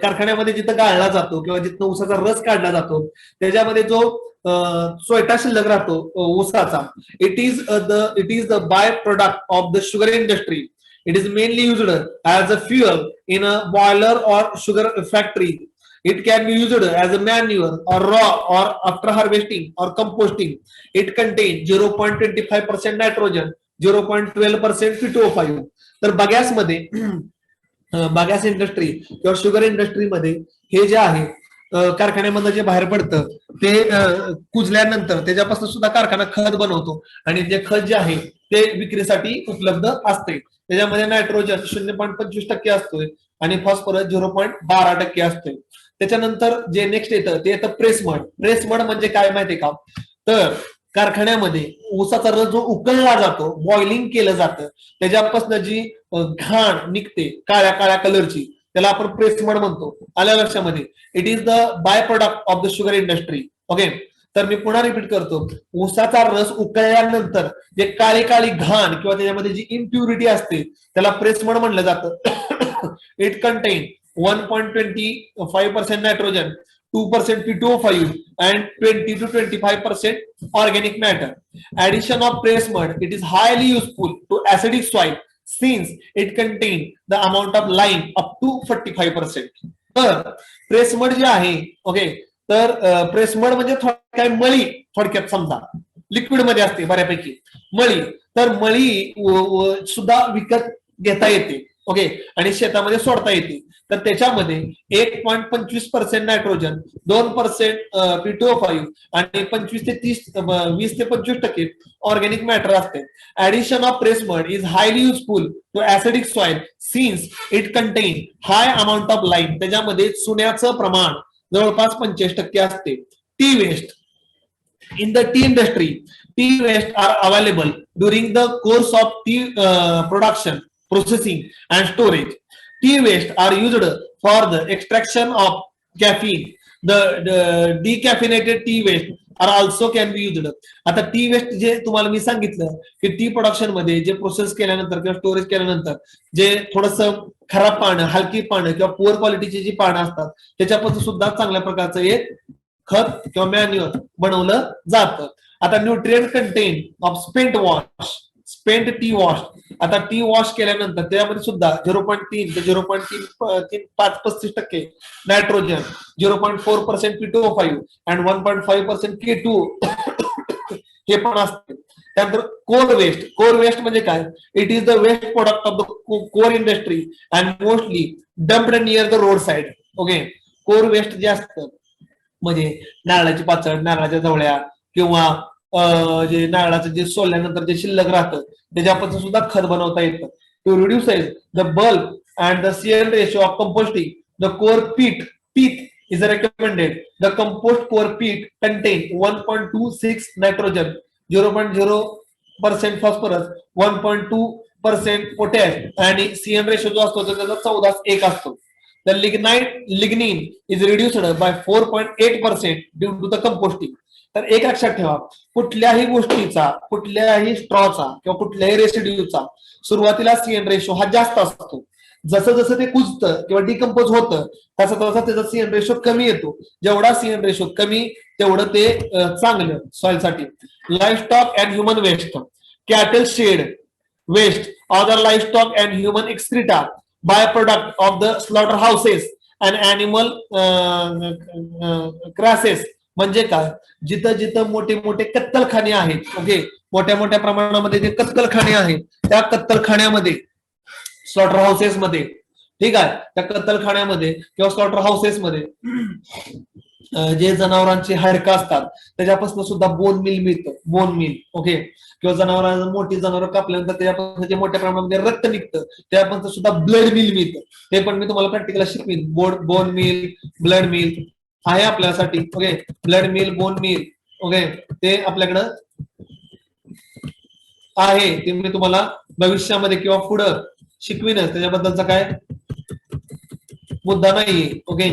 कारखान्यामध्ये जिथं गाळला जातो किंवा जिथं ऊसाचा रस काढला जातो त्याच्यामध्ये जो चोयटा शिल्लक राहतो ऊसाचा, it is the by product of the sugar industry. It is mainly used as a fuel in a boiler or sugar factory. It can be used as a manure or raw or after harvesting or composting. It contains 0.25% nitrogen, 0.12% P2O5. तर bagasse मध्ये bagasse industry किंवा sugar इंडस्ट्रीमध्ये हे जे आहे कारखान्यामधनं जे बाहेर पडतं ते कुजल्यानंतर त्याच्यापासून सुद्धा कारखाना खत बनवतो आणि जे खत जे आहे ते विक्रीसाठी उपलब्ध असते. त्याच्यामध्ये नायट्रोजन 0.25% असतोय आणि फॉस्फरस 0.12% असतोय. त्याच्यानंतर जे नेक्स्ट येतं ते येतं प्रेसमड. प्रेसमड म्हणजे काय माहितीये का? तर कारखान्यामध्ये ऊसाचा रस जो उकळला जातो, बॉइलिंग केलं जातं, त्याच्यापासून जी घाण निघते काळ्या काळ्या कलरची, त्याला आपण प्रेसमड म्हणतो. आल्या लक्षामध्ये? It is the by product of the sugar industry. Okay, तर मी पुन्हा रिपीट करतो. ऊसाचा रस उकळल्यानंतर जे काळी काळी घाण किंवा त्याच्यामध्ये जी इम्प्युरिटी असते त्याला प्रेसमड म्हणलं जातं. It content 1.25% nitrogen, 2% P2O5 and 20 to 25% organic matter. Addition of pressmud, it is highly useful to acidic soil since it contain the amount of lime up to 45%. तर प्रेसमड जे आहे, ओके, तर press mud म्हणजे काय मळी, थोडक्यात समजा लिक्विड मध्ये असते बऱ्यापैकी मळी. तर मळी सुद्धा विकत घेता येते, ओके, आणि शेतामध्ये सोडता येते. तर त्याच्यामध्ये 1.25% नायट्रोजन, 2% P2O5 आणि 20 ते 25% ऑर्गॅनिक मॅटर असते. Addition of pressmud is highly useful to acidic soil since it contain high amount of lime. त्याच्यामध्ये चुन्याचं प्रमाण जवळपास 25% असते. Tea waste. In the tea industry, tea waste are available during the course of tea production, processing and storage. Tea waste are used for the extraction of caffeine. The decaffeinated tea waste are also can be used. आता T vest जे तुम्हाला मी सांगितलं की T production मध्ये जे process केल्यानंतर किंवा storage केल्यानंतर जे थोडंसं खराब पानं, हलकी पानं किंवा पुअर क्वालिटीची जी पानं असतात त्याच्यापासून सुद्धा चांगल्या प्रकारचं एक खत किंवा मॅन्युअर बनवलं जातं. आता nutrient content of spent wash, spent T wash. आता टी वॉश केल्यानंतर त्यामध्ये सुद्धा 0.3 ते 0.35% नायट्रोजन, 0.4% P2O5 and 1.5% K2 हे पण असते. त्यानंतर कोर वेस्ट म्हणजे काय? It is the waste product of the coir industry and mostly dumped near the road side. Okay, coir waste जे असतं म्हणजे नारळाची पाचड, नारळाच्या जवळ्या किंवा जे नारळाचं जे सोलल्यानंतर जे शिल्लक राहतं त्याच्यापासून सुद्धा खत बनवता येतं. To reduce the bulk and the C L ratio of composting the coir pith is recommended. The compost core peat contain 1.26 nitrogen, 0.0% phosphorus, 1.2% potash आणि CN रेशो जो असतो त्याचा 14:1 असतो. The lignin is reduced by 4.8% due to the composting. तर एक लक्षात ठेवा, कुठल्याही गोष्टीचा, कुठल्याही स्ट्रॉचा किंवा कुठल्याही रेसिड्यूचा सुरुवातीला CN रेशो हा जास्त असतो. जसं जसं ते कुजतं किंवा डिकम्पोज होतं तसं तसा त्याचा CN रेशो कमी येतो. जेवढा CN रेशो कमी तेवढं ते चांगलं सॉइलसाठी. Livestock and human waste, cattle shed waste, other livestock and human excreta, by product of the slaughter houses and animal carcasses. म्हणजे काय? जिथं जिथं मोठे मोठे कत्तलखाने आहेत, ओके, मोठ्या मोठ्या प्रमाणामध्ये जे कत्तलखाने आहेत त्या कत्तलखान्यामध्ये, स्लॉटर हाऊसेस मध्ये, ठीक आहे, त्या कत्तलखान्यामध्ये किंवा स्लॉटर हाऊसेस मध्ये जे जनावरांची हाडकं असतात त्याच्यापासून सुद्धा बोन मिल मिळतं. बोन मिल, ओके, किंवा जनावरांना मोठी जनावर कापल्यानंतर त्याच्यापासून जे मोठ्या प्रमाणामध्ये रक्त निघतं त्यापासून सुद्धा ब्लड मिल मिळतं. ते पण मी तुम्हाला प्रॅक्टिकल शिकवीन. बोन मिल, ब्लड मिल आहे आपल्यासाठी. Okay, blood meal, bone meal, okay, ते आपल्याकडं आहे. ते मी तुम्हाला भविष्यामध्ये किंवा पुढं शिकवीनच, त्याच्याबद्दलचा काय मुद्दा नाहीये. ओके,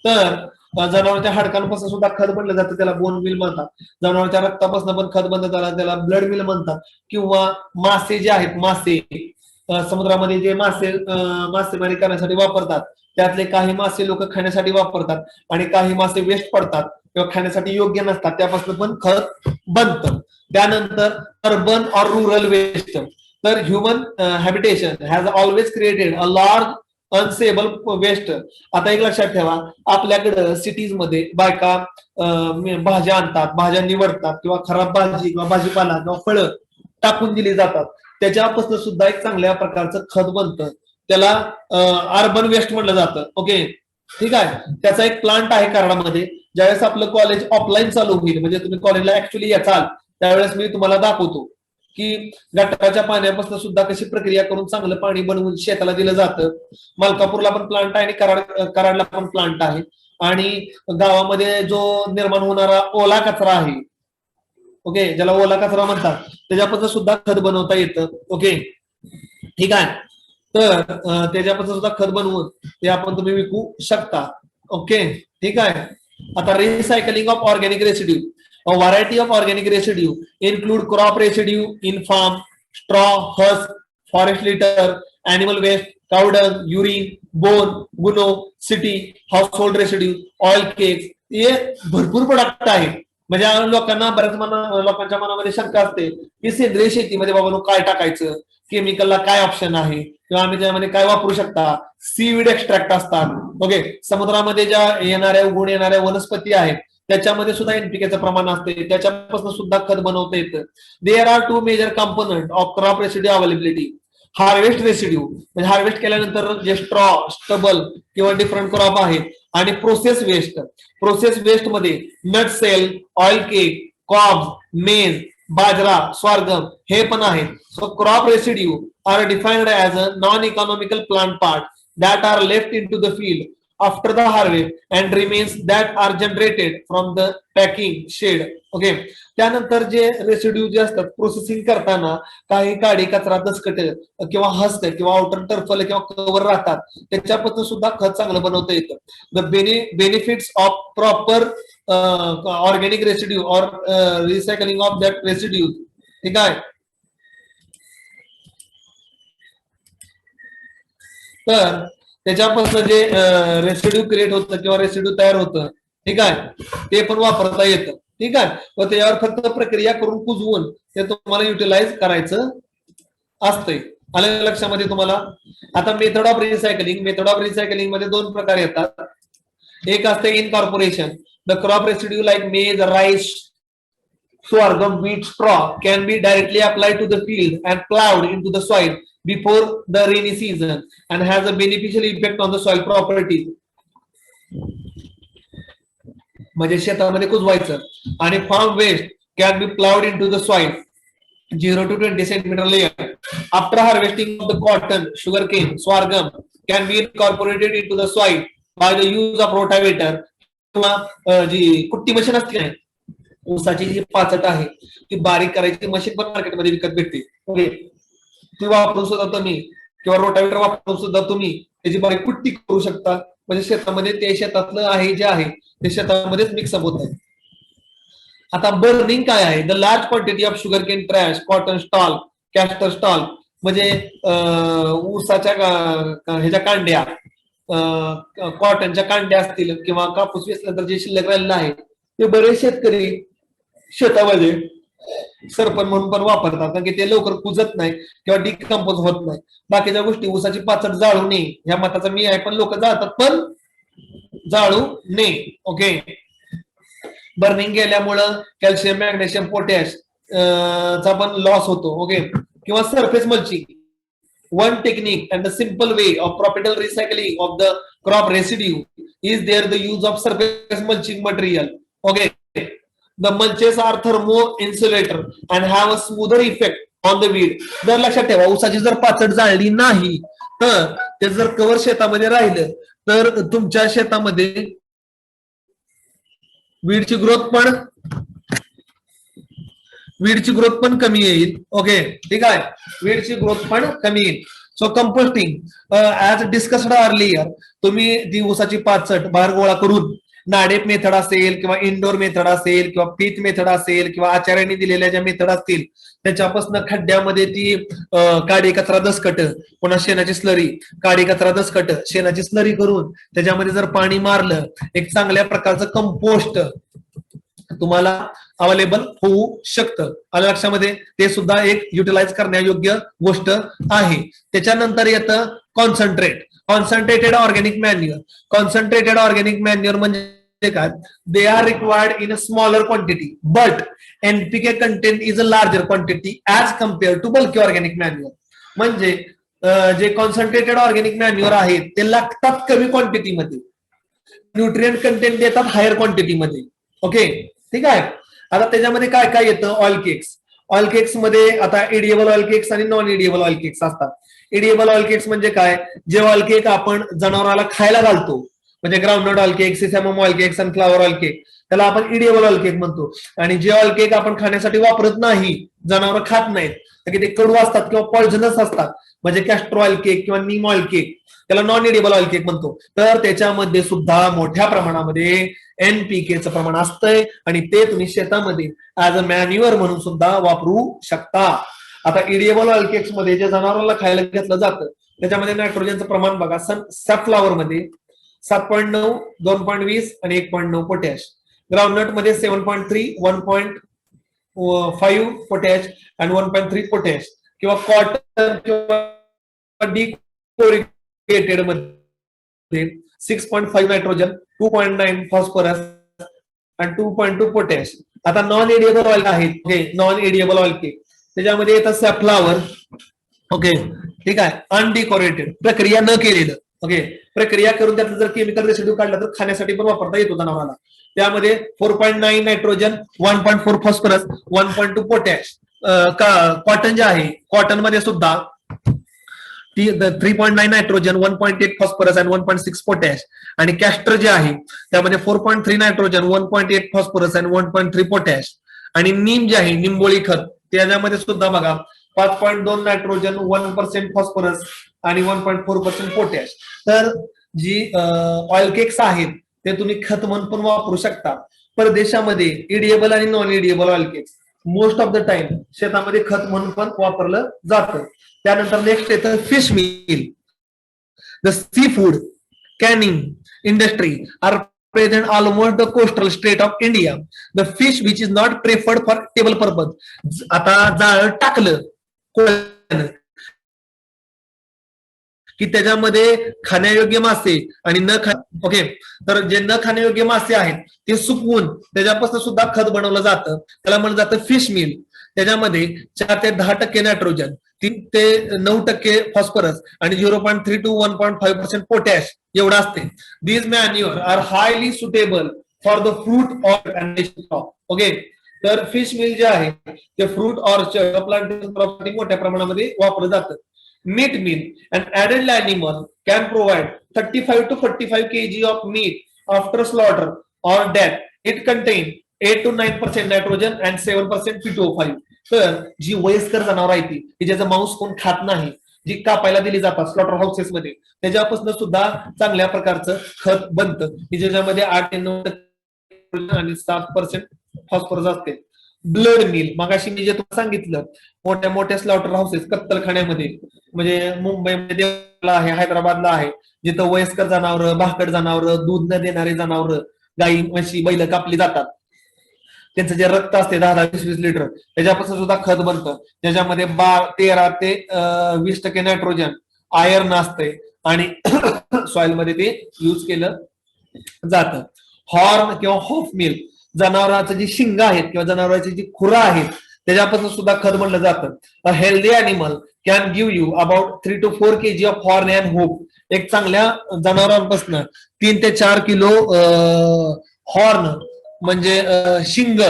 तर जनावरांच्या हाडकांपासून सुद्धा खत बनलं जातं, त्याला बोन मिल म्हणतात. जनावरांच्या रक्तापासून पण खत बनलं जातं, त्याला ब्लड मिल म्हणतात. किंवा मासे जे आहेत, मासे समुद्रामध्ये जे मासेमारी करण्यासाठी वापरतात त्यातले काही मासे लोक खाण्यासाठी वापरतात आणि काही मासे वेस्ट पडतात किंवा खाण्यासाठी योग्य नसतात, त्यापासून पण खत बनतं. त्यानंतर अर्बन और रुरल वेस्ट. तर human habitation has always created a large unusable waste. आता एक लक्षात ठेवा, आपल्याकडं सिटीज मध्ये बायका भाज्या आणतात, भाज्या निवडतात किंवा खराब भाजी किंवा भाजीपाला किंवा फळं टाकून दिली जातात, त्याच्यापासून सुद्धा एक चांगल्या प्रकारचं खत बनतं. त्याला अर्बन वेस्ट म्हटलं जातं. ओके, ठीक आहे. त्याचा एक प्लांट आहे कराडामध्ये. ज्यावेळेस आपलं कॉलेज ऑफलाईन चालू होईल, म्हणजे तुम्ही कॉलेजला ऍक्च्युअली याचाल, त्यावेळेस मी तुम्हाला दाखवतो की गटाराच्या पाण्यापासून सुद्धा कशी प्रक्रिया करून चांगलं पाणी बनवून शेताला दिलं जातं. मलकापूरला पण प्लांट आहे आणि कराडला पण प्लांट आहे. आणि गावामध्ये जो निर्माण होणारा ओला कचरा आहे, ओके, ज्याला ओला कचरा म्हणतात, त्याच्यापासून सुद्धा खत बनवता येतं. ओके, ठीक आहे. तर त्याच्यापासून सुद्धा खत बनवून ते आपण तुम्ही विकू शकता. ओके, ठीक आहे. आता recycling of organic residue. A variety of organic residue include crop residue in farm, straw, husk, forest litter, animal waste, cow dung, urine, bone, guano, city, household residue, oil cakes. हे भरपूर product आहेत. म्हणजे लोकांना बऱ्याच लोकांच्या मनामध्ये शंका असते की सेंद्रिय शेतीमध्ये बाबा काय टाकायचं, केमिकलला काय ऑप्शन आहे किंवा आम्ही त्यामध्ये काय वापरू शकता. सीवीड एक्स्ट्रॅक्ट असतात. ओके, समुद्रामध्ये ज्या उगवून येणाऱ्या वनस्पती आहेत त्याच्यामध्ये सुद्धा एनपीकेचं प्रमाण असते, त्याच्यापासून सुद्धा खत बनवता येतं. There are two major component of crop residue availability. Harvest residue म्हणजे हार्वेस्ट केल्यानंतर जे स्ट्रॉ, स्टबल किंवा डिफरंट क्रॉप आहे, आणि प्रोसेस वेस्ट. प्रोसेस वेस्ट मध्ये nut shell, oil cake, cobs, maize, बाजरा, स्वारगम हे पण आहेत. So crop residue are defined as a non economical plant part that are left in to the field after the harvest and remains that are generated from the packing shed. Okay, त्यानंतर जे residue जे असतात processing करताना काही काडी कचरा, दसकट किंवा हस्त किंवा आउटर टर्फल किंवा कव्हर राहतात, त्याच्यापासून सुद्धा खत चांगलं बनवता येतं. The benefits of proper organic residue और रिसायकलिंग ऑफ दॅट रेसिड्यू. ठीक आहे. तर त्याच्यापासून जे रेसिड्यू क्रिएट होतं किंवा रेसिड्यू तयार होतं, ठीक आहे, ते पण वापरता येतं. ठीक आहे. व त्याच्यावर फक्त प्रक्रिया करून कुजवून ते तुम्हाला युटिलाइज करायचं असतंय. आलं लक्षामध्ये तुम्हाला. आता मेथड ऑफ रिसायकलिंग मध्ये दोन प्रकार येतात. एक असते incorporation. The crop residue like मेज, rice, sorghum, wheat, straw can be directly applied to the field and plowed into the soil before the rainy season and has a beneficial effect on the soil properties. म्हणजे शेतामध्ये कुजवायचं. आणि farm waste can be plowed into the soil 0 to 20 centimeter layer. After harvesting of the cotton, sugarcane, sorghum can be incorporated into the soil by the use of rotavator किंवा जी कुट्टी machine असते ना, ऊसाची जी पाचट आहे ती बारीक करायची मशीन पण मार्केटमध्ये विकत भेटते. ओके, ती वापरून सुद्धा तुम्ही किंवा रोटावेटर वापरून सुद्धा तुम्ही त्याची बारीक कुट्टी करू शकता. म्हणजे शेतामध्ये ते शेतातलं आहे जे आहे ते शेतामध्येच मिक्सअप होत आहे. आता बर्निंग काय आहे? The large quantity of sugar cane trash, cotton stall, castor stall म्हणजे ऊसाच्या ह्याच्या कांड्या, कॉटनच्या कांड्या असतील किंवा कापूस वेचल्यानंतर जे शिल्लक राहिलेलं आहे ते बरेच शेतकरी शेतामध्ये सरपण म्हणून पण वापरतात, कारण की ते लवकर कुजत नाही किंवा डिकंपोज होत नाही. बाकीच्या गोष्टी ऊसाची पाचट जाळू नये ह्या मताचा मी आहे, पण लोक जाळतात पण जाळू नये. ओके, बर्निंग केल्यामुळं कॅल्शियम, मॅग्नेशियम, पोटॅश चा पण लॉस होतो. ओके, किंवा surface mulching. One technique and a simple way of proper recycling of the crop residue is there the use of surface mulching material. Okay, the mulches are thermo insulator and have a smoother effect on the weed. जर लक्षात ठेवा, ऊसाची जर पाचट जाळली नाही तर ते जर कवर शेतामध्ये राहिलं तर तुमच्या शेतामध्ये वीडची ग्रोथ पण कमी येईल. ओके, ठीक आहे, वीडची ग्रोथ पण कमी येईल. So composting as discussed earlier, तुम्ही ती ऊसाची पाचट बाहेर गोळा करून नाडेप मेथड असेल किंवा इंडोर मेथड असेल किंवा पीत मेथड असेल किंवा आचार्यांनी दिलेल्या ज्या मेथड असतील त्याच्यापासून खड्ड्यामध्ये ती काडी कचरा दसकट, पुन्हा शेणाची स्लरी, काडी कचरा दसकट, शेणाची स्लरी करून त्याच्यामध्ये जर पाणी मारलं, एक चांगल्या प्रकारचं कंपोस्ट तुम्हाला अवेलेबल होऊ शकतं. आलं लक्षामध्ये? ते सुद्धा एक युटिलाइज करण्यायोग्य गोष्ट आहे. त्याच्यानंतर येतं concentrated organic manure. Concentrated organic manure म्हणजे काय? They are required in a smaller quantity but NPK content is a larger quantity as compare to bulky organic manure. म्हणजे जे कॉन्सन्ट्रेटेड ऑर्गॅनिक मॅन्युअर आहेत ते लागतात कमी क्वांटिटीमध्ये, न्यूट्रिएंट कंटेंट देतात हायर क्वांटिटीमध्ये. ओके, ठीक आहे. आता त्याच्यामध्ये काय काय येतं? Oil cakes. ऑइल केक्स मध्ये आता इडिएबल ऑइल केक्स आणि नॉन इडिएबल ऑइल केक्स असतात. इडिएबल ऑइल केक्स म्हणजे काय? जे ऑइल केक आपण जनावराला खायला घालतो, म्हणजे groundnut oil cake, sesamum oil cake, sunflower oil cake, त्याला आपण इडिएबल ऑइल केक म्हणतो. आणि जे ऑइल केक आपण खाण्यासाठी वापरत नाही, जनावर खात नाहीत, तर ते कडू असतात किंवा पॉइझनस असतात, म्हणजे कॅस्टर ऑइल केक किंवा नीम ऑइल केक, त्याला नॉन इडिएबल ऑइल केक म्हणतो. तर त्याच्यामध्ये सुद्धा मोठ्या प्रमाणामध्ये एनपीकेचं प्रमाण असतंय आणि ते तुम्ही शेतामध्ये ऍज अ मॅन्युअर म्हणून सुद्धा वापरू शकता. आता इडिएबल ऑइल केक्स मध्ये जे जनावरांना खायला घेतलं जातं त्याच्यामध्ये नायट्रोजनचं प्रमाण बघा, सनफ्लावर मध्ये 7.9, 2.20 आणि 1.9 पोटॅश. ग्राउंडनट मध्ये 7.3, 1.5 पोटॅश आणि 1.3 पोटॅश. किंवा कॉटन किंवा डिकोरिगेटेड मध्ये 6.5 नायट्रोजन, 2.9 फॉस्फरस आणि 2.2 पोटॅश. आता नॉन एडिएबल ऑइल आहेत, नॉन एडिएबल ऑइल केक, त्याच्यामध्ये येतं सॅफ्लावर. ओके, ठीक आहे, अनडिकोरेटेड, प्रक्रिया न केलेलं. ओके, प्रक्रिया करून त्यातलं जर केमिकल रेसिड्यू काढला तर खाण्यासाठी पण वापरता येतो जनावराला. त्यामध्ये 4.9 नायट्रोजन, 1.4 फॉस्फरस, 1.2 पोटॅश. कॉटन जे आहे, कॉटन मध्ये सुद्धा 3.9 नायट्रोजन, 1.8 फॉस्फरस आणि 1.6 पोटॅश. आणि कॅस्टर जे आहे त्यामध्ये 4.3 नायट्रोजन, 1.8 फॉस्फरस आणि 1.3 पोटॅश. आणि नीम जे आहे, निंबोळी खत, त्याच्यामध्ये सुद्धा बघा 5.2 नायट्रोजन, 1% फॉस्फरस आणि 1.4% पोटॅश. तर जी ऑइल केक्स आहेत ते तुम्ही खत म्हणून पण वापरू शकता. परदेशामध्ये इडिएबल आणि non edible oil cakes most of the time शेतामध्ये खत म्हणून पण वापरलं जातं. त्यानंतर नेक्स्ट येतं fish meal. The sea food canning industry are present almost the coastal state of India. The fish which is not preferred for table purpose. आता जाळ टाकलं की त्याच्यामध्ये खाण्यायोग्य मासे आणि ओके, तर जे न खाण्यायोग्य मासे आहेत ते सुकवून त्याच्यापासून सुद्धा खत बनवलं जातं, त्याला म्हणलं जातं फिश मिल. त्याच्यामध्ये 4 ते 10% नायट्रोजन, 3 ते 9% फॉस्फरस आणि 0.3 to 1.5% पोटॅश एवढं असते. These manure are highly suitable for the fruit or okay. तर फिश मिल जे आहे ते फ्रूट ऑर्चर्ड प्लांटेशन प्रॉपर्टी मोठ्या प्रमाणामध्ये वापरलं जातं. Meat meal, an adult animal can provide 35 to 45 kg of meat after slaughter or death. It contain 8 to 9% nitrogen and 7% P2O5. तर जी वयस्कर जनावर आहे ती ज्याचं मांस कोण खात नाही, जी कापायला दिली जातात स्लॉटर हाऊसेस मध्ये, त्याच्यापासून सुद्धा चांगल्या प्रकारचं खत बनतं की ज्याच्यामध्ये 8 ते 9% आणि 7% फॉस्फरस असते. ब्लड मिल, मगाशी मी जे तुम्हाला सांगितलं, मोठ्या मोठ्या स्लॉटर हाऊसेस कत्तलखान्यामध्ये, म्हणजे मुंबईमध्ये आहे, हैदराबादला आहे, जिथं वयस्कर जनावरं, भाकड जनावरं, दूध न देणारे जनावरं, गाई म्हशी बैल कापली जातात, त्यांचं जे रक्त असते 10-20 लिटर, त्याच्यापासून सुद्धा खत बनतं. त्याच्यामध्ये 13 ते 20% नायट्रोजन, आयर्न असते आणि सॉइल मध्ये ते युज केलं जातं. हॉर्न किंवा हॉफ मिल, जनावरांचं जी शिंग आहेत किंवा जनावरांची जी खुरा आहेत त्याच्यापासून सुद्धा खत बनलं जातं. A healthy animal can give you about 3 to 4 kg of horn and hope. एक चांगल्या जनावरांपासून 3 ते 4 किलो हॉर्न म्हणजे शिंग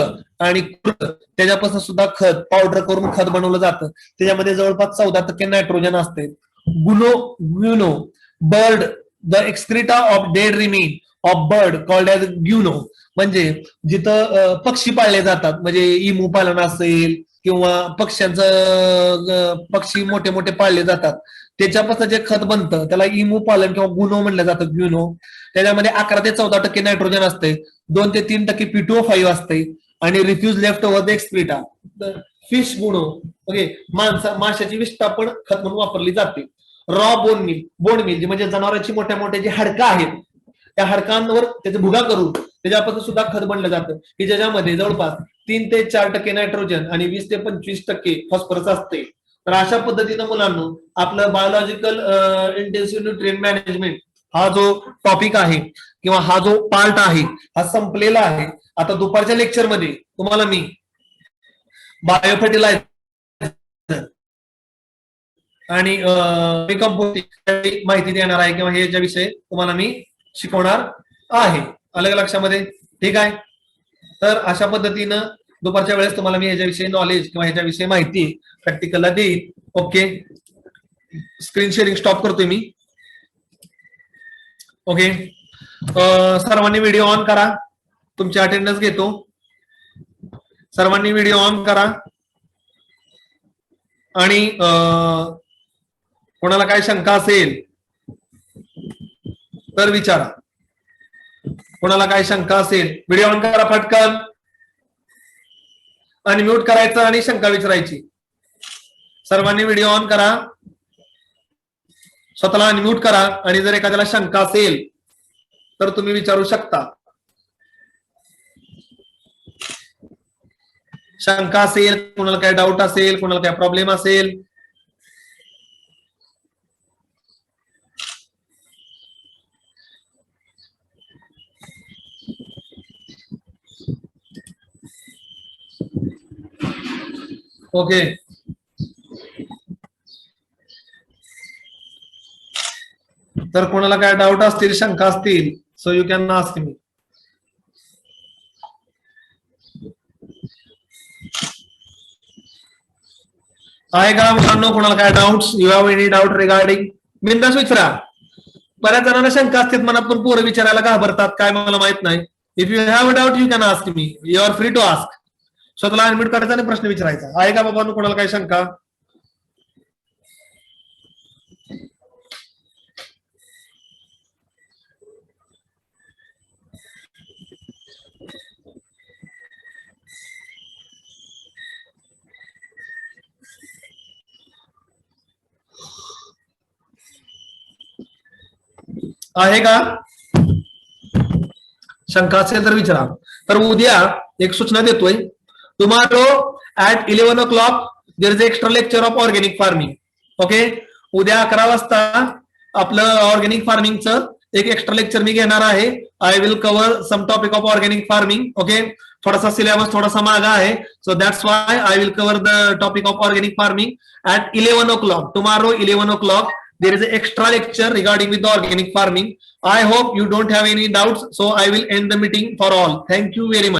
आणि खुर, त्याच्यापासून सुद्धा खत पावडर करून खत बनवलं जातं. त्याच्यामध्ये जवळपास 14% नायट्रोजन असते. Guano bird, the excreta of dead remain of bird called as guano, म्हणजे जिथं पक्षी पाळले जातात, म्हणजे इमू पालन असेल किंवा पक्षी मोठे मोठे पाळले जातात, त्याच्यापासून जे खत बनतं त्याला इमू पालन किंवा गुनो म्हणलं जातं, ग्युनो. त्याच्यामध्ये 11 ते 14% नायट्रोजन असते, 2 ते 3% P2O5 असते आणि refuse left over the excreta. Fish guano, okay, माशाची विष्ठा पण खत म्हणून वापरली जाते. रॉ बोन मिल म्हणजे जनावरांची मोठ्या मोठ्या जी हाडकं आहेत त्या हाडकांवर त्याचे भुगा करून त्याच्यापासून सुद्धा खत बनलं जातं की ज्याच्यामध्ये जवळपास 3 ते 4% नायट्रोजन आणि 20 ते 25% फॉस्फरस असते. तर अशा पद्धतीनं मुलांना आपलं बायोलॉजिकल इंटेन्सिव्ह न्यूट्रिएंट मॅनेजमेंट हा जो टॉपिक आहे किंवा हा जो पार्ट आहे हा संपलेला आहे. आता दुपारच्या लेक्चर मध्ये तुम्हाला मी बायोफर्टिलायझर आणि कंपोस्टिंग माहिती देणार आहे किंवा हे ज्याविषयी तुम्हाला मी शिकवणार आहे. अलग लक्षामध्ये, ठीक आहे. तर अशा पद्धतीनं दुपारच्या वेळेस तुम्हाला मी ह्याच्याविषयी नॉलेज किंवा ह्याच्याविषयी माहिती प्रॅक्टिकलला देईल. ओके, स्क्रीन शेअरिंग स्टॉप करतोय मी. ओके, सर्वांनी व्हिडिओ ऑन करा, तुमची अटेंडन्स घेतो. सर्वांनी व्हिडिओ ऑन करा आणि कोणाला काय शंका असेल तर विचारा. कोणाला काय शंका असेल व्हिडिओ ऑन करा पटकन आणि म्यूट करायचं आणि शंका विचारायची. सर्वांनी व्हिडिओ ऑन करा, स्वतःला अनम्यूट करा आणि जर एखाद्याला शंका असेल तर तुम्ही विचारू शकता. शंका असेल, कोणाला काय डाऊट असेल, कोणाला काय प्रॉब्लेम असेल. ओके, तर कोणाला काय डाऊट असतील, शंका असतील, सो यू कॅन आस्क मी. आहे का मुलांनो कोणाला काय doubts? You have any doubt regarding? बिंदास विचारा. बऱ्याच जणांना शंका असतात मनात, पण पोरं विचारायला घाबरतात, काय मला माहित नाही. If you have a doubt you can ask me, you are free to ask. स्वतःला अनम्यूट करायचा आणि प्रश्न विचारायचा. आहे का बाबा कोणाला काय शंका? आहे का शंका असेल तर विचारा. तर उद्या एक सूचना देतोय, tomorrow at 11 o'clock there is extra lecture of organic farming. Okay, उद्या 11 वाजता आपलं ऑर्गॅनिक फार्मिंगचं एक एक्स्ट्रा लेक्चर मी घेणार आहे. I will cover some topic of organic farming. Okay, थोडासा सिलेबस थोडासा मागा आहे, so that's why I will cover the topic of organic farming at 11 o'clock. Tomorrow 11 o'clock there is an extra lecture regarding with the organic farming. I hope you don't have any doubts, so I will end the meeting for all. Thank you very much.